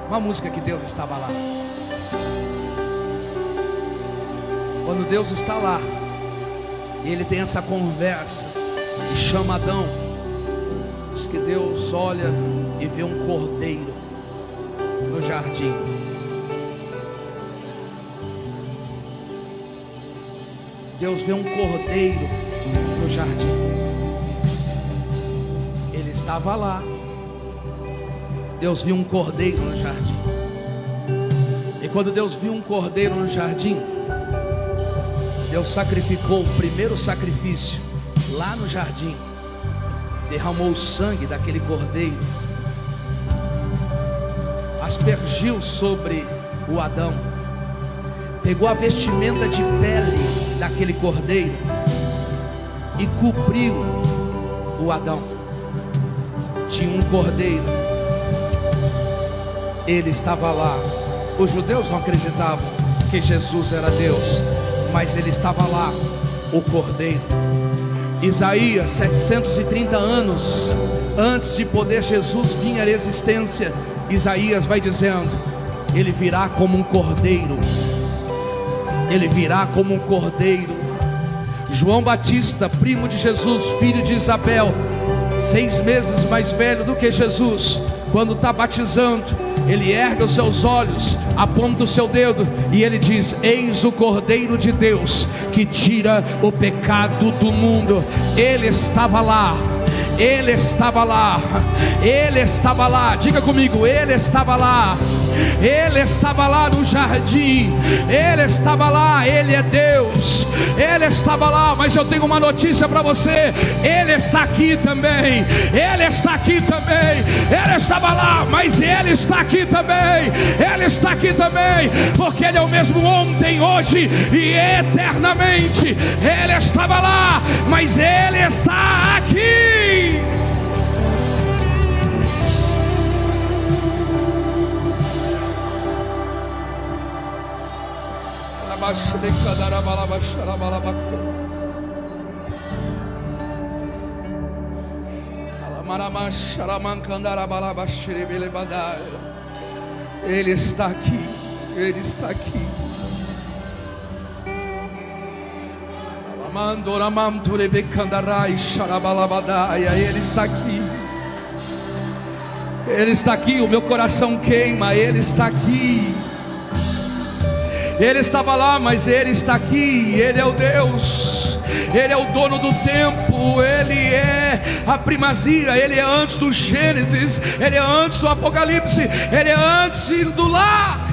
Uma música que Deus estava lá. Quando Deus está lá, e Ele tem essa conversa, e chama Adão, diz que Deus olha e vê um cordeiro no jardim. Deus vê um cordeiro no jardim. Ele estava lá. Deus viu um cordeiro no jardim. E quando Deus viu um cordeiro no jardim, Deus sacrificou o primeiro sacrifício lá no jardim. Derramou o sangue daquele cordeiro, aspergiu sobre o Adão, pegou a vestimenta de pele daquele cordeiro e cobriu o Adão. Tinha um cordeiro, ele estava lá. Os judeus não acreditavam que Jesus era Deus, mas ele estava lá, o cordeiro. Isaías, 730 anos antes de poder Jesus vir à existência, Isaías vai dizendo: ele virá como um cordeiro, ele virá como um cordeiro. João Batista, primo de Jesus, filho de Isabel, 6 meses mais velho do que Jesus, quando está batizando, ele ergue os seus olhos, aponta o seu dedo e ele diz: eis o Cordeiro de Deus que tira o pecado do mundo. Ele estava lá, ele estava lá, ele estava lá. Diga comigo: ele estava lá, ele estava lá no jardim, ele estava lá. Ele é Deus, ele estava lá. Mas eu tenho uma notícia para você: ele está aqui também, ele está aqui também. Ele estava lá, mas ele está aqui também, ele está aqui também, porque ele é o mesmo ontem, hoje e eternamente. Ele estava lá, mas ele está aqui. Ele está aqui, ele está aqui. Ele está aqui. Ele está aqui. O meu coração queima. Ele está aqui. Ele estava lá, mas Ele está aqui. Ele é o Deus, Ele é o dono do tempo, Ele é a primazia, Ele é antes do Gênesis, Ele é antes do Apocalipse, Ele é antes do lar.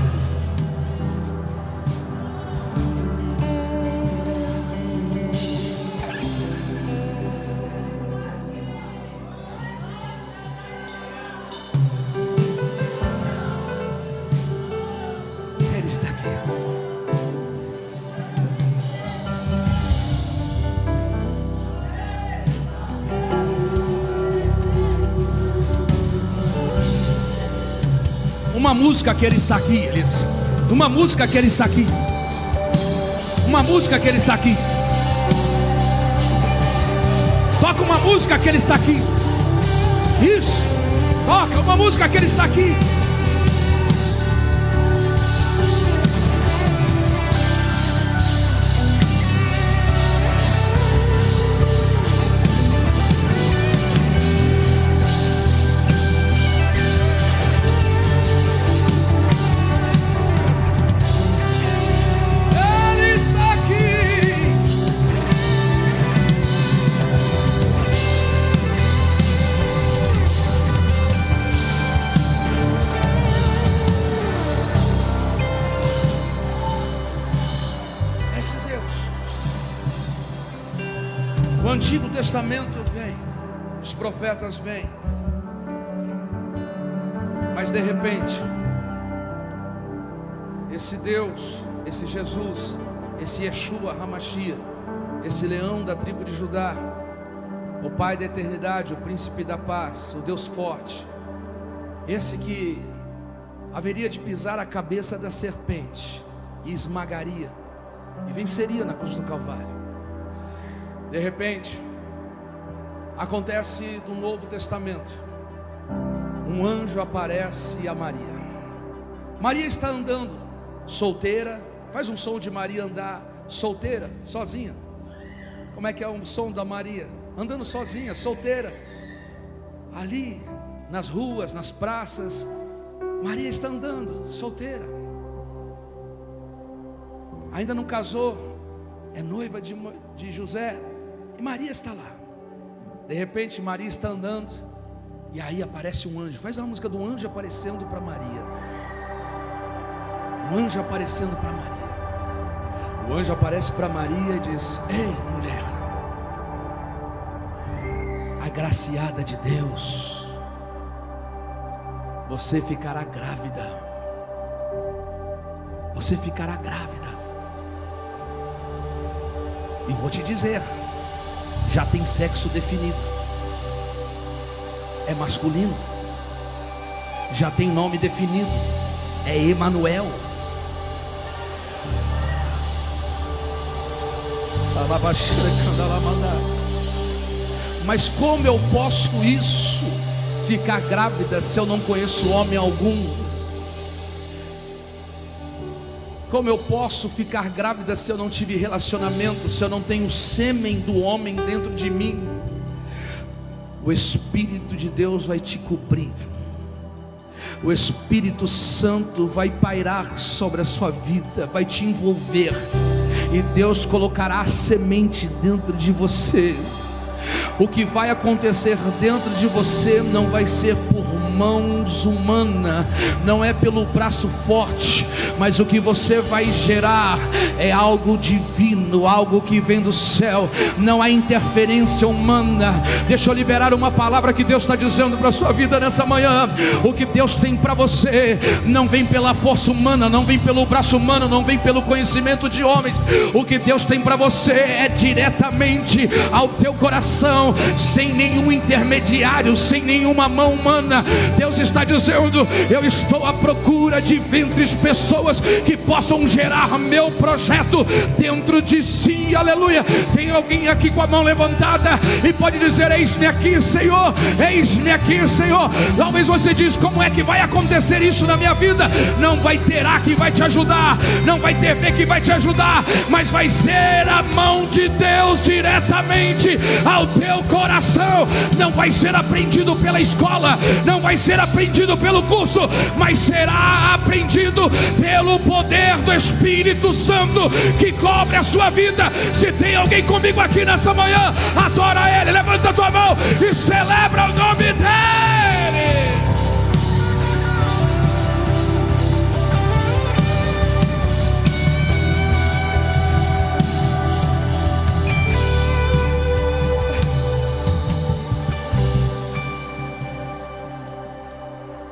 Ele está aqui. Uma música que Ele está aqui, eles. Uma música que Ele está aqui. Uma música que Ele está aqui. Toca uma música que Ele está aqui. Isso. Toca uma música que Ele está aqui. Ele está aqui. O Antigo Testamento vem, os profetas vêm, mas de repente, esse Deus, esse Jesus, esse Yeshua HaMashiach, esse leão da tribo de Judá, o Pai da eternidade, o príncipe da paz, o Deus forte, esse que haveria de pisar a cabeça da serpente e esmagaria e venceria na cruz do Calvário. De repente, acontece do Novo Testamento, um anjo aparece a Maria. Maria está andando solteira. Faz um som de Maria andar solteira, sozinha. Como é que é o som da Maria? Andando sozinha, solteira, ali nas ruas, nas praças. Maria está andando solteira, ainda não casou, é noiva de José, e Maria está lá. De repente Maria está andando, e aí aparece um anjo. Faz a música do anjo aparecendo para Maria. O anjo aparecendo para Maria. O anjo aparece para Maria e diz: ei, mulher, agraciada de Deus, você ficará grávida. Você ficará grávida. E vou te dizer, já tem sexo definido, é masculino, já tem nome definido, é Emanuel. Mas como eu posso ficar grávida se eu não conheço homem algum? Como eu posso ficar grávida se eu não tive relacionamento, se eu não tenho o sêmen do homem dentro de mim? O Espírito de Deus vai te cobrir, o Espírito Santo vai pairar sobre a sua vida, vai te envolver, e Deus colocará a semente dentro de você. O que vai acontecer dentro de você não vai ser por mãos humanas, não é pelo braço forte, mas o que você vai gerar é algo divino, algo que vem do céu, não há interferência humana. Deixa eu liberar uma palavra que Deus está dizendo para a sua vida nessa manhã. O que Deus tem para você não vem pela força humana, não vem pelo braço humano, não vem pelo conhecimento de homens. O que Deus tem para você é diretamente ao teu coração, sem nenhum intermediário, sem nenhuma mão humana. Deus está dizendo: eu estou à procura de ventres, pessoas que possam gerar meu projeto dentro de si. Aleluia. Tem alguém aqui com a mão levantada e pode dizer: eis-me aqui, Senhor, eis-me aqui, Senhor. Talvez você diz: como é que vai acontecer isso na minha vida? Não vai ter A que vai te ajudar, não vai ter B que vai te ajudar, mas vai ser a mão de Deus diretamente ao teu coração. Não vai ser aprendido pela escola, não vai ser aprendido pelo curso, mas será aprendido pelo poder do Espírito Santo que cobre a sua vida. Se tem alguém comigo aqui nessa manhã, adora Ele, levanta a tua mão e celebra o nome dEle.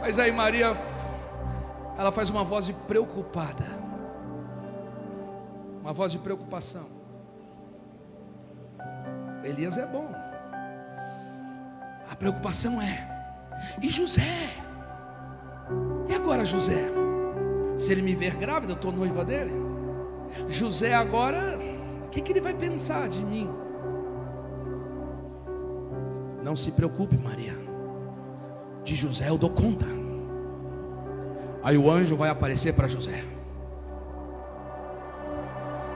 Mas aí Maria, ela faz uma voz de preocupada, uma voz de preocupação. Elias é bom, a preocupação é: e José? E agora José? Se ele me ver grávida, eu estou noiva dele. José agora, o que ele vai pensar de mim? Não se preocupe, Maria, de José eu dou conta. Aí o anjo vai aparecer para José: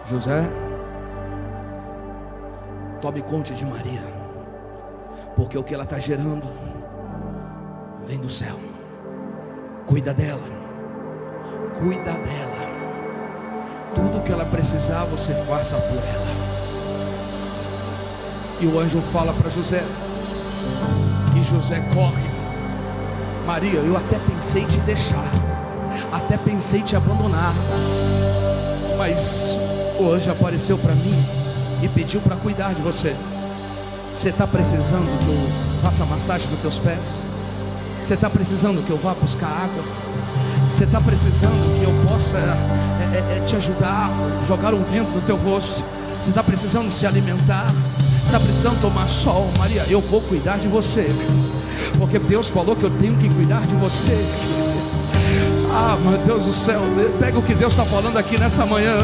José, tome conta de Maria, porque o que ela está gerando vem do céu. Cuida dela, cuida dela. Tudo que ela precisar, você faça por ela. E o anjo fala para José, e José corre: Maria, eu até pensei te deixar, até pensei te abandonar, mas o anjo apareceu para mim e pediu para cuidar de você. Você está precisando que eu faça massagem nos teus pés? Você está precisando que eu vá buscar água? Você está precisando que eu possa te ajudar, jogar um vento no teu rosto? Você está precisando se alimentar? Está precisando tomar sol? Maria, eu vou cuidar de você, porque Deus falou que eu tenho que cuidar de você. Ah, meu Deus do céu, pega o que Deus está falando aqui nessa manhã.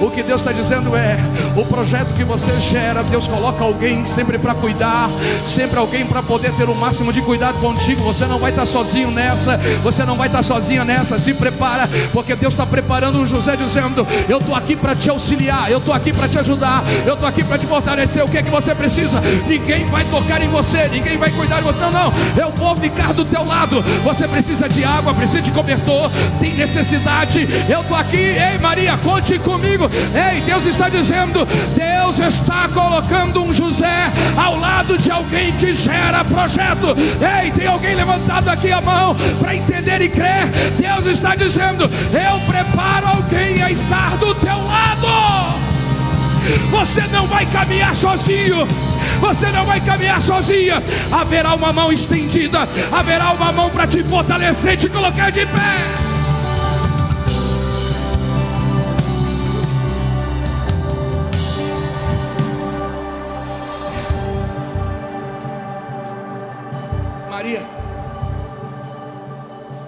O que Deus está dizendo é: o projeto que você gera, Deus coloca alguém sempre para cuidar, sempre alguém para poder ter o máximo de cuidado contigo. Você não vai estar sozinho nessa, você não vai estar sozinha nessa. Se prepara, porque Deus está preparando um José dizendo: eu estou aqui para te auxiliar, eu estou aqui para te ajudar, eu estou aqui para te fortalecer. O que é que você precisa? Ninguém vai tocar em você, ninguém vai cuidar de você. Não, não, eu vou ficar do teu lado. Você precisa de água, precisa de cobertor, tem necessidade, eu estou aqui. Ei Maria, conte comigo. Ei, Deus está dizendo, Deus está colocando um José ao lado de alguém que gera projeto. Ei, tem alguém levantado aqui a mão para entender e crer? Deus está dizendo, eu preparo alguém a estar do teu lado. Você não vai caminhar sozinho, você não vai caminhar sozinha. Haverá uma mão estendida, haverá uma mão para te fortalecer, te colocar de pé.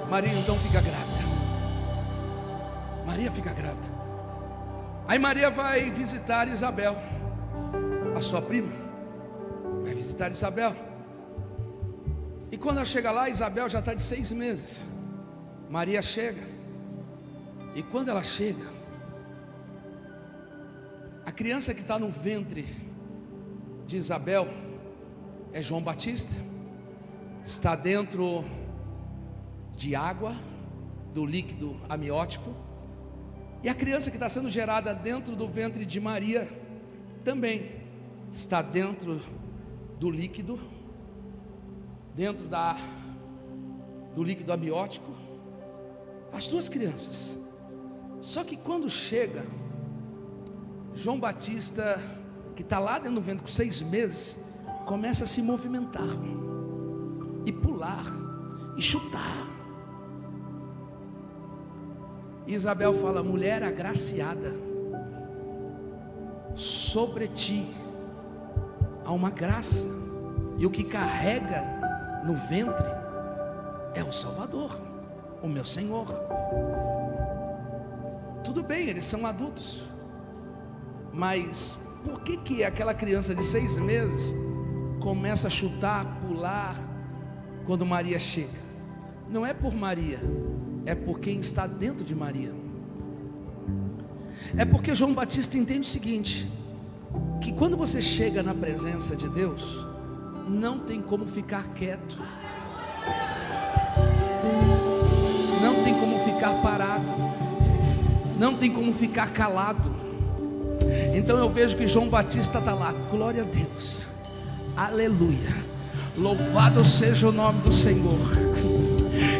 Maria então fica grávida. Maria fica grávida. Aí Maria vai visitar Isabel, a sua prima. Vai visitar Isabel. E quando ela chega lá, Isabel já está de 6 meses. Maria chega. E quando ela chega, a criança que está no ventre de Isabel é João Batista. Está dentro de água, do líquido amniótico. E a criança que está sendo gerada dentro do ventre de Maria também está dentro do líquido, dentro do líquido amniótico. As duas crianças. Só que quando chega João Batista, que está lá dentro do ventre com 6 meses, começa a se movimentar e pular e chutar. Isabel fala: mulher agraciada, sobre ti há uma graça, e o que carrega no ventre é o Salvador, o meu Senhor. Tudo bem, eles são adultos, mas por que aquela criança de 6 meses começa a chutar, pular quando Maria chega? Não é por Maria, é por quem está dentro de Maria. É porque João Batista entende o seguinte: que quando você chega na presença de Deus, não tem como ficar quieto, não tem como ficar parado, não tem como ficar calado. Então eu vejo que João Batista está lá, glória a Deus, aleluia, louvado seja o nome do Senhor.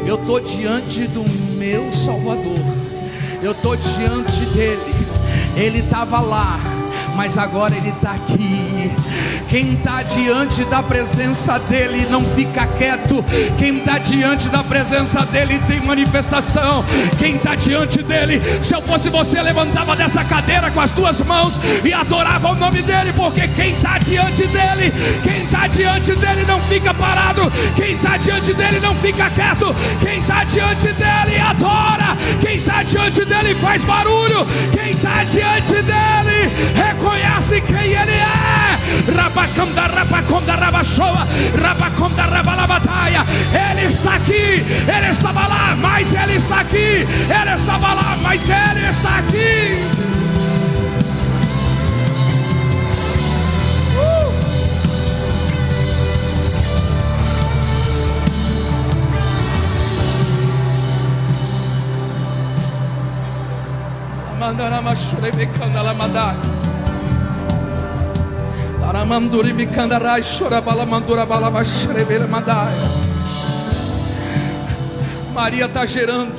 Eu estou diante do meu Salvador, eu estou diante dele. Ele estava lá, mas agora ele está aqui. Quem está diante da presença dele não fica quieto. Quem está diante da presença dele tem manifestação. Quem está diante dele, se eu fosse você, levantava dessa cadeira com as 2 mãos e adorava o nome dele, porque quem está diante dele, quem está diante dele não fica parado. Quem está diante dele não fica quieto. Quem está diante dele adora. Quem está diante dele faz barulho. Quem está diante dele reconhece quem ele é. Rabacanda, rabacanda, rabachoa, rabacanda, rabalabataia. Ele está aqui, ele estava lá, mas ele está aqui. Ele estava lá, mas ele está aqui. Mandarama chorebe candala madai. Taramanduri bicandarai chorabala mandura balava chorebe madai. Maria está gerando.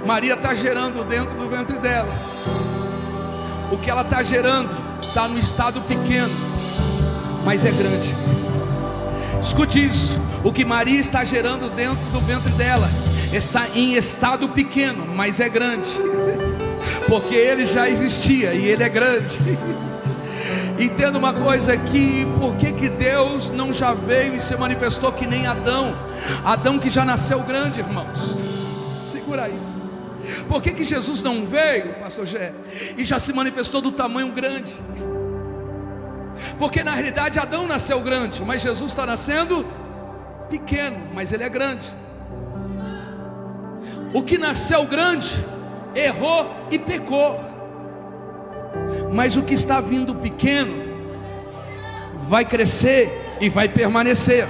Maria está gerando dentro do ventre dela. O que ela está gerando está no estado pequeno, mas é grande. Escute isso: o que Maria está gerando dentro do ventre dela está em estado pequeno, mas é grande, porque ele já existia e ele é grande. Entenda uma coisa aqui: por que Deus não já veio e se manifestou que nem Adão? Adão que já nasceu grande, irmãos. Segura isso. Por que Jesus não veio, pastor Gé, e já se manifestou do tamanho grande? Porque na realidade Adão nasceu grande, mas Jesus está nascendo pequeno, mas ele é grande. O que nasceu grande errou e pecou, mas o que está vindo pequeno vai crescer e vai permanecer.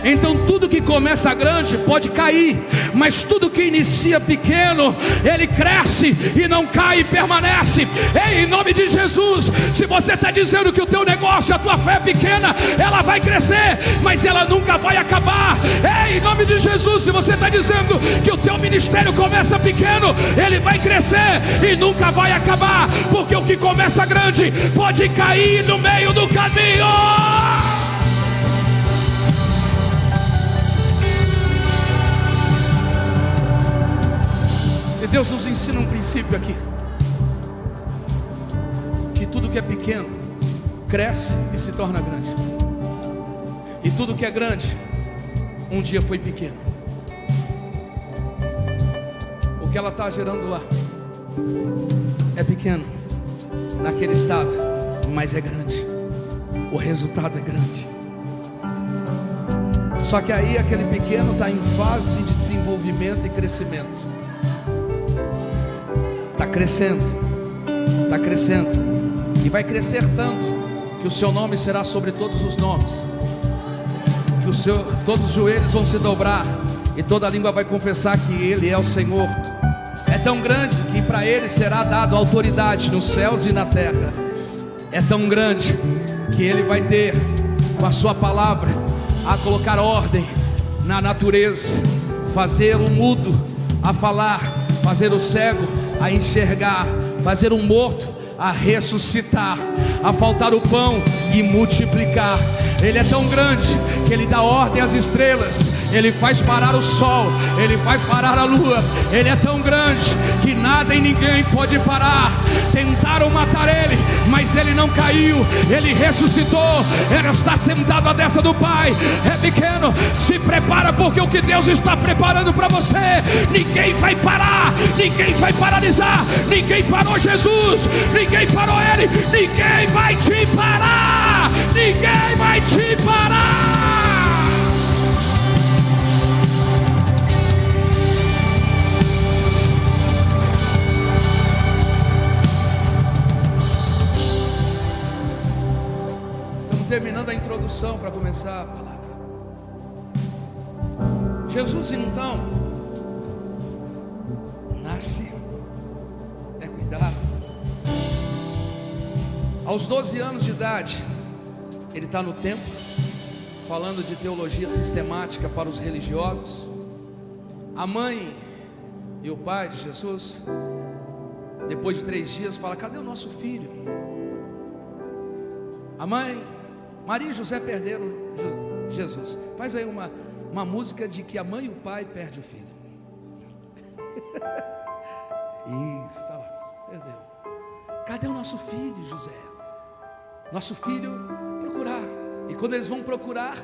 Então tudo que começa grande pode cair, mas tudo que inicia pequeno, ele cresce e não cai e permanece. Ei, em nome de Jesus, se você está dizendo que o teu negócio, a tua fé é pequena, ela vai crescer, mas ela nunca vai acabar. Ei, em nome de Jesus, se você está dizendo que o teu ministério começa pequeno, ele vai crescer e nunca vai acabar, porque o que começa grande pode cair no meio do caminho. E Deus nos ensina um princípio aqui: que tudo que é pequeno cresce e se torna grande, e tudo que é grande um dia foi pequeno. O que ela está gerando lá é pequeno naquele estado, mas é grande. O resultado é grande. Só que aí aquele pequeno está em fase de desenvolvimento e crescimento. Está crescendo, e vai crescer tanto que o seu nome será sobre todos os nomes, que todos os joelhos vão se dobrar e toda língua vai confessar que Ele é o Senhor. É tão grande que para Ele será dado autoridade nos céus e na terra. É tão grande que Ele vai ter, com a sua palavra, a colocar ordem na natureza, fazer o mudo a falar, fazer o cego a enxergar, fazer um morto a ressuscitar, a faltar o pão e multiplicar. Ele é tão grande que Ele dá ordem às estrelas, Ele faz parar o sol, Ele faz parar a lua. Ele é tão grande que nada e ninguém pode parar. Tentaram matar Ele, mas Ele não caiu, Ele ressuscitou. Ele está sentado à destra do Pai. É pequeno, se prepara, porque o que Deus está preparando para você, ninguém vai parar, ninguém vai paralisar. Ninguém parou Jesus, ninguém parou Ele, ninguém vai te parar, ninguém vai te parar. Estamos terminando a introdução para começar a palavra. Jesus então nasce, é cuidado. Aos 12 anos de idade, ele está no templo, falando de teologia sistemática para os religiosos. A mãe e o pai de Jesus, depois de 3 dias, fala: cadê o nosso filho? A mãe, Maria e José perderam Jesus. Faz aí uma música de que a mãe e o pai perdem o filho. Isso, tá lá, perdeu. Cadê o nosso filho, José? Nosso filho procurar. E quando eles vão procurar,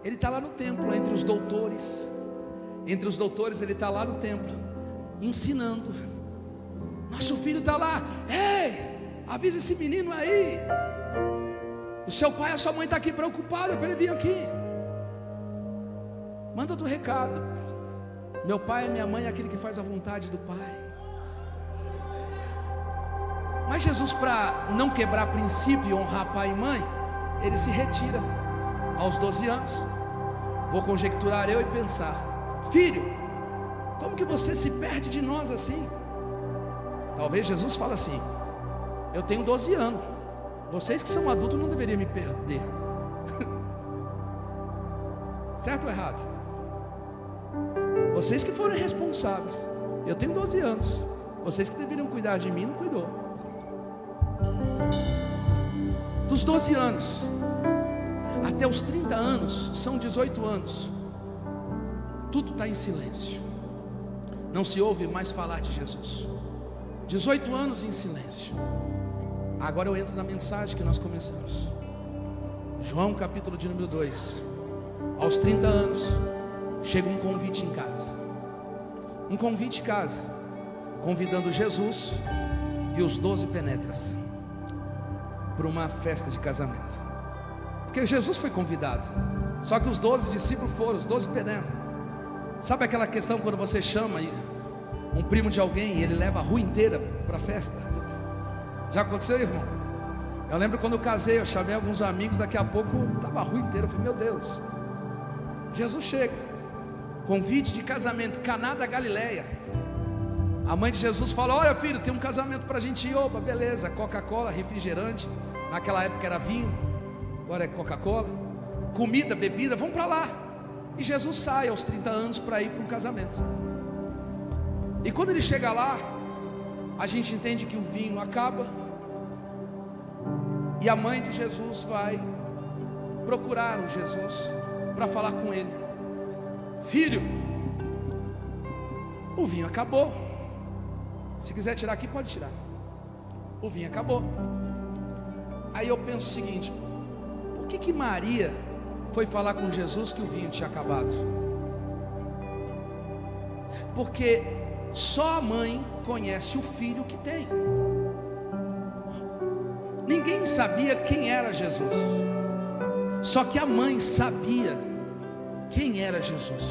ele está lá no templo, entre os doutores. Entre os doutores, ele está lá no templo, ensinando. Nosso filho está lá. Ei, avisa esse menino aí. O seu pai e a sua mãe estão aqui preocupados para ele vir aqui. Manda outro recado. Meu pai e minha mãe é aquele que faz a vontade do Pai. Mas Jesus, para não quebrar princípio e honrar pai e mãe, ele se retira aos 12 anos. Vou conjecturar eu e pensar: filho, como que você se perde de nós assim? Talvez Jesus fale assim: eu tenho 12 anos, vocês que são adultos não deveriam me perder. Certo ou errado? Vocês que foram responsáveis. Eu tenho 12 anos, vocês que deveriam cuidar de mim, não cuidou. Dos 12 anos Até os 30 anos, são 18 anos, tudo está em silêncio. Não se ouve mais falar de Jesus. 18 anos em silêncio. Agora eu entro na mensagem que nós começamos. João capítulo de número 2. Aos 30 anos, chega um convite em casa. Um convite em casa, convidando Jesus e os 12 penetras para uma festa de casamento. Porque Jesus foi convidado, só que os 12 discípulos foram, os 12 penetras. Sabe aquela questão quando você chama um primo de alguém e ele leva a rua inteira para a festa? Já aconteceu, irmão? Eu lembro quando eu casei, eu chamei alguns amigos, daqui a pouco estava a rua inteira. Eu falei, meu Deus. Jesus chega, convite de casamento, Caná da Galileia. A mãe de Jesus fala, olha filho, tem um casamento para a gente ir. Opa, beleza, Coca-Cola, refrigerante. Naquela época era vinho, agora é Coca-Cola. Comida, bebida, vamos para lá. E Jesus sai aos 30 anos para ir para um casamento. E quando ele chega lá, a gente entende que o vinho acaba, e a mãe de Jesus vai procurar o Jesus para falar com ele. Filho, o vinho acabou. Se quiser tirar aqui, pode tirar. O vinho acabou. Aí eu penso o seguinte: por que Maria foi falar com Jesus que o vinho tinha acabado? Porque só a mãe conhece o filho que tem. Ninguém sabia quem era Jesus, só que a mãe sabia quem era Jesus.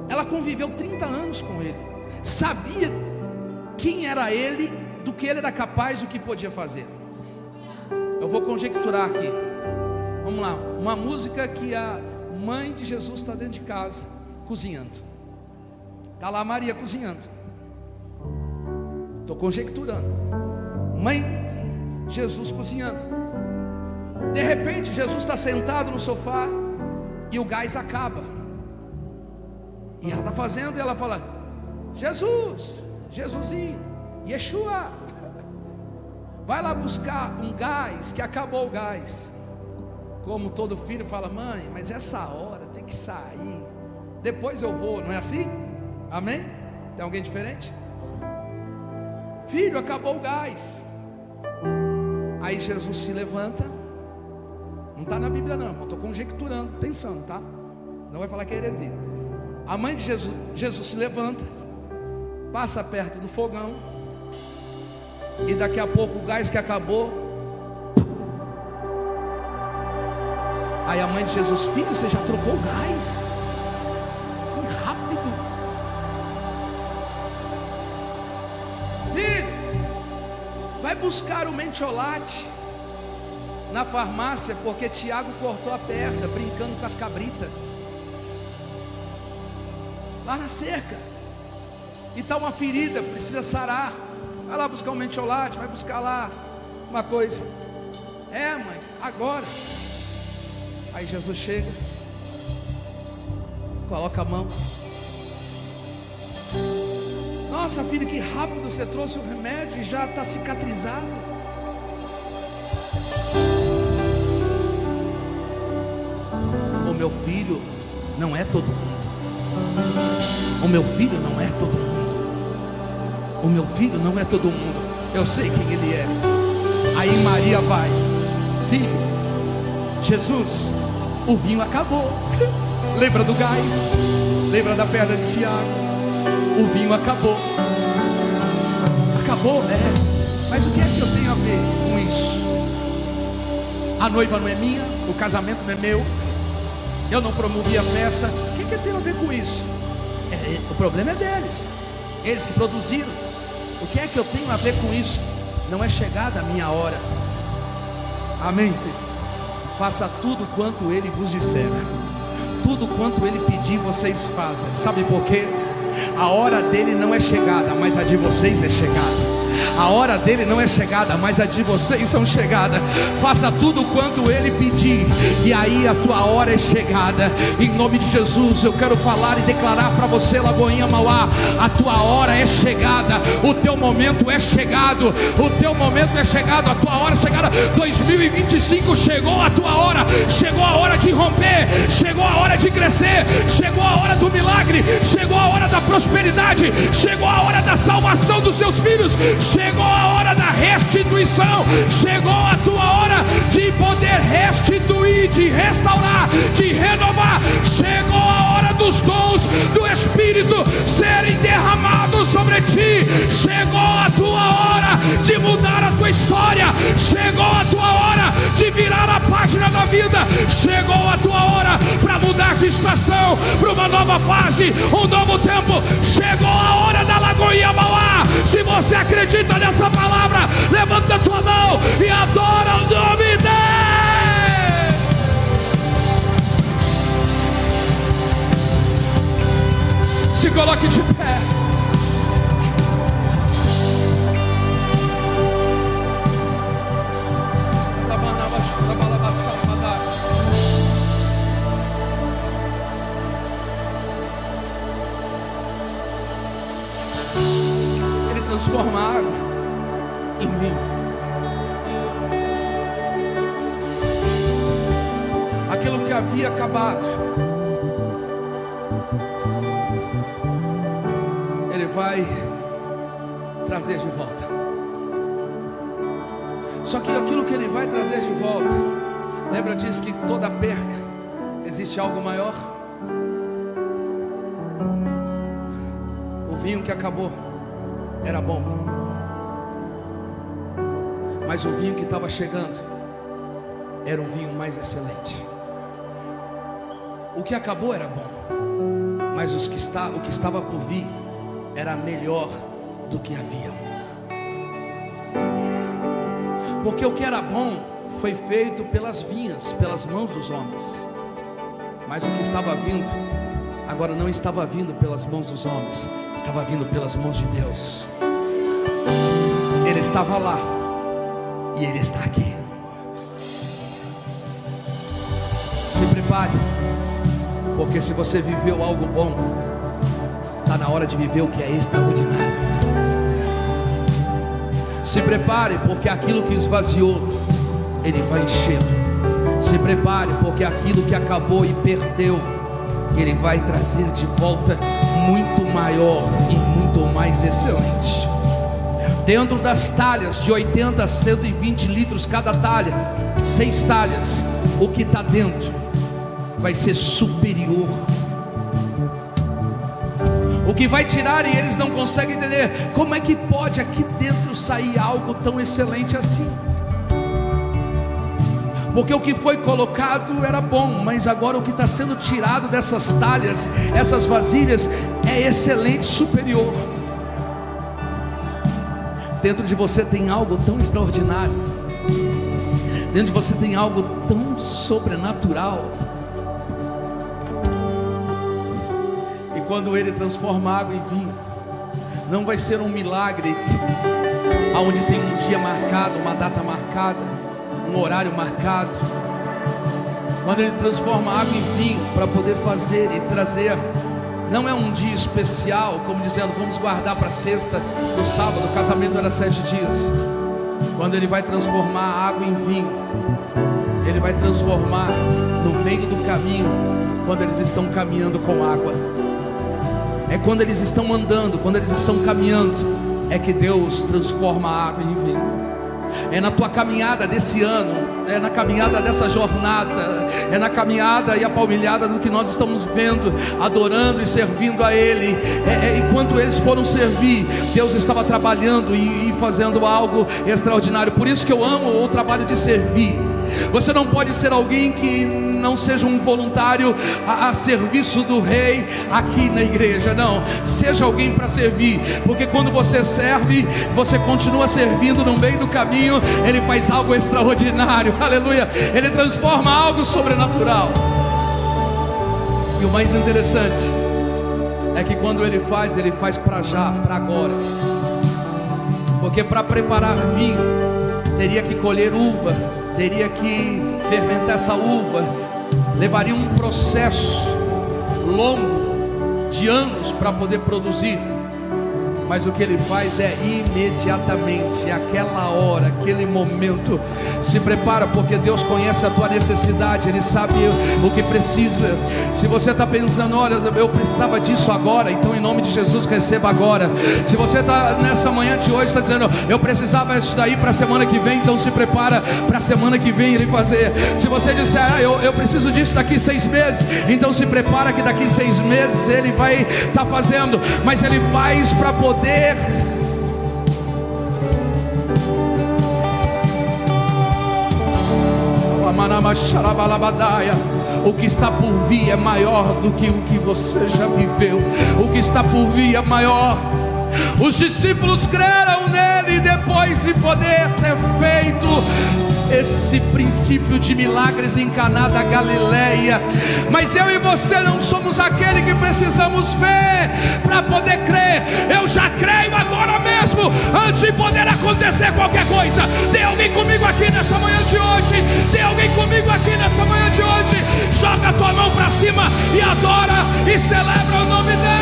Ela conviveu 30 anos com ele, sabia quem era ele, do que ele era capaz, o que podia fazer. Eu vou conjecturar aqui. Vamos lá, uma música que a mãe de Jesus está dentro de casa, cozinhando. Está lá Maria cozinhando. Estou conjecturando. Mãe Jesus cozinhando. De repente Jesus está sentado no sofá e o gás acaba. E ela está fazendo e ela fala: Jesus, Jesusinho, Yeshua, vai lá buscar um gás, que acabou o gás. Como todo filho fala: mãe, mas essa hora tem que sair, depois eu vou. Não é assim? Amém? Tem alguém diferente? Filho, acabou o gás. Aí Jesus se levanta. Não está na Bíblia não, eu estou conjecturando, pensando, tá? Senão vai falar que é heresia. A mãe de Jesus se levanta, passa perto do fogão, e daqui a pouco o gás que acabou. Aí a mãe de Jesus: filho, você já trocou o gás? Que rápido. Filho, vai buscar o mentiolate na farmácia, porque Tiago cortou a perna brincando com as cabritas lá na cerca, e está uma ferida, precisa sarar. Vai lá buscar um mentiolate, vai buscar lá uma coisa. É, mãe, agora. Aí Jesus chega, coloca a mão. Nossa filha, que rápido você trouxe o remédio e já está cicatrizado. O meu filho não é todo mundo. O meu filho não é todo mundo. O meu filho não é todo mundo. Eu sei quem ele é. Aí Maria vai: filho, Jesus, o vinho acabou. Lembra do gás? Lembra da perna de Tiago? O vinho acabou. Acabou, é. Mas o que é que eu tenho a ver com isso? A noiva não é minha, o casamento não é meu, eu não promovi a festa. O que tem a ver com isso? O problema é deles, eles que produziram. O que é que eu tenho a ver com isso? Não é chegada a minha hora. Amém, filho? Faça tudo quanto ele vos disser, tudo quanto ele pedir, vocês fazem. Sabe por quê? A hora dele não é chegada, mas a de vocês é chegada. A hora dele não é chegada, mas a de vocês são chegada. Faça tudo quanto ele pedir, e aí a tua hora é chegada. Em nome de Jesus, eu quero falar e declarar para você, Lagoinha Mauá: a tua hora é chegada, o teu momento é chegado, o teu momento é chegado, a tua hora é chegada. 2025 chegou a tua hora, chegou a hora de romper, chegou a hora de crescer, chegou a hora do milagre, chegou a hora da prosperidade, chegou a hora da salvação dos seus filhos, chegou a hora da restituição, chegou a tua hora de poder restituir, de restaurar, de renovar. Chegou a hora dos dons do Espírito serem derramados sobre ti. Chegou a tua hora de mudar a tua história. Chegou a tua hora de virar a página da vida. Chegou a tua hora para mudar de estação, para uma nova fase, um novo tempo. Chegou a hora da Lagoinha Mauá. Se você acredita nessa palavra, levanta a tua mão e adora o nome dele. Se coloque de pé. Ele transforma a água em vinho. Aquilo que havia acabado, Ele vai trazer de volta. Só que aquilo que Ele vai trazer de volta, lembra, diz que toda perca existe algo maior. O vinho que acabou era bom, mas o vinho que estava chegando era um vinho mais excelente. O que acabou era bom, mas o que estava por vir era melhor do que havia. Porque o que era bom foi feito pelas vinhas, pelas mãos dos homens, mas o que estava vindo agora não estava vindo pelas mãos dos homens, estava vindo pelas mãos de Deus. Ele estava lá e Ele está aqui. Se prepare, porque se você viveu algo bom, está na hora de viver o que é extraordinário. Se prepare, porque aquilo que esvaziou, Ele vai encher. Se prepare, porque aquilo que acabou e perdeu, Ele vai trazer de volta muito maior e muito mais excelente. Dentro das talhas de 80 a 120 litros cada talha, 6 talhas, o que está dentro vai ser superior. O que vai tirar, e eles não conseguem entender, como é que pode aqui dentro sair algo tão excelente assim? Porque o que foi colocado era bom, mas agora o que está sendo tirado dessas talhas, essas vasilhas, é excelente, superior. Dentro de você tem algo tão extraordinário, dentro de você tem algo tão sobrenatural. E quando Ele transforma a água em vinho, não vai ser um milagre onde tem um dia marcado, uma data marcada, um horário marcado. Quando Ele transforma a água em vinho para poder fazer e trazer, não é um dia especial, como dizendo, vamos guardar para sexta, no sábado, o casamento era 7 dias. Quando Ele vai transformar a água em vinho, Ele vai transformar no meio do caminho, quando eles estão caminhando com água. É quando eles estão andando, quando eles estão caminhando, é que Deus transforma a água em vinho. É na tua caminhada desse ano, é na caminhada dessa jornada, é na caminhada e a palmilhada do que nós estamos vendo, adorando e servindo a Ele. Enquanto eles foram servir, Deus estava trabalhando e fazendo algo extraordinário. Por isso que eu amo o trabalho de servir. Você não pode ser alguém que não seja um voluntário a serviço do Rei aqui na igreja. Não, seja alguém para servir, porque quando você serve, você continua servindo. No meio do caminho Ele faz algo extraordinário, aleluia. Ele transforma algo sobrenatural. E o mais interessante é que quando Ele faz para já, para agora. Porque Porque para preparar vinho, teria que colher uva, teria que fermentar essa uva, levaria um processo longo de anos para poder produzir. Mas o que ele faz é imediatamente, aquela hora, aquele momento. Se prepara, porque Deus conhece a tua necessidade, Ele sabe o que precisa. Se você está pensando, olha, eu precisava disso agora, então em nome de Jesus receba agora. Se você está nessa manhã de hoje, está dizendo, eu precisava isso daí para a semana que vem, então se prepara para a semana que vem Ele fazer. Se você disser, eu preciso disso daqui 6 meses, então se prepara que daqui 6 meses Ele vai estar fazendo. Mas Ele faz para poder. O que está por vir é maior do que o que você já viveu. O que está por vir é maior. Os discípulos creram nele depois de poder ter feito esse princípio de milagres em Caná da Galileia. Mas eu e você não somos aquele que precisamos ver para poder crer. Eu já creio agora mesmo, antes de poder acontecer qualquer coisa. Tem alguém comigo aqui nessa manhã de hoje? Tem alguém comigo aqui nessa manhã de hoje? Joga a tua mão para cima e adora e celebra o nome dele.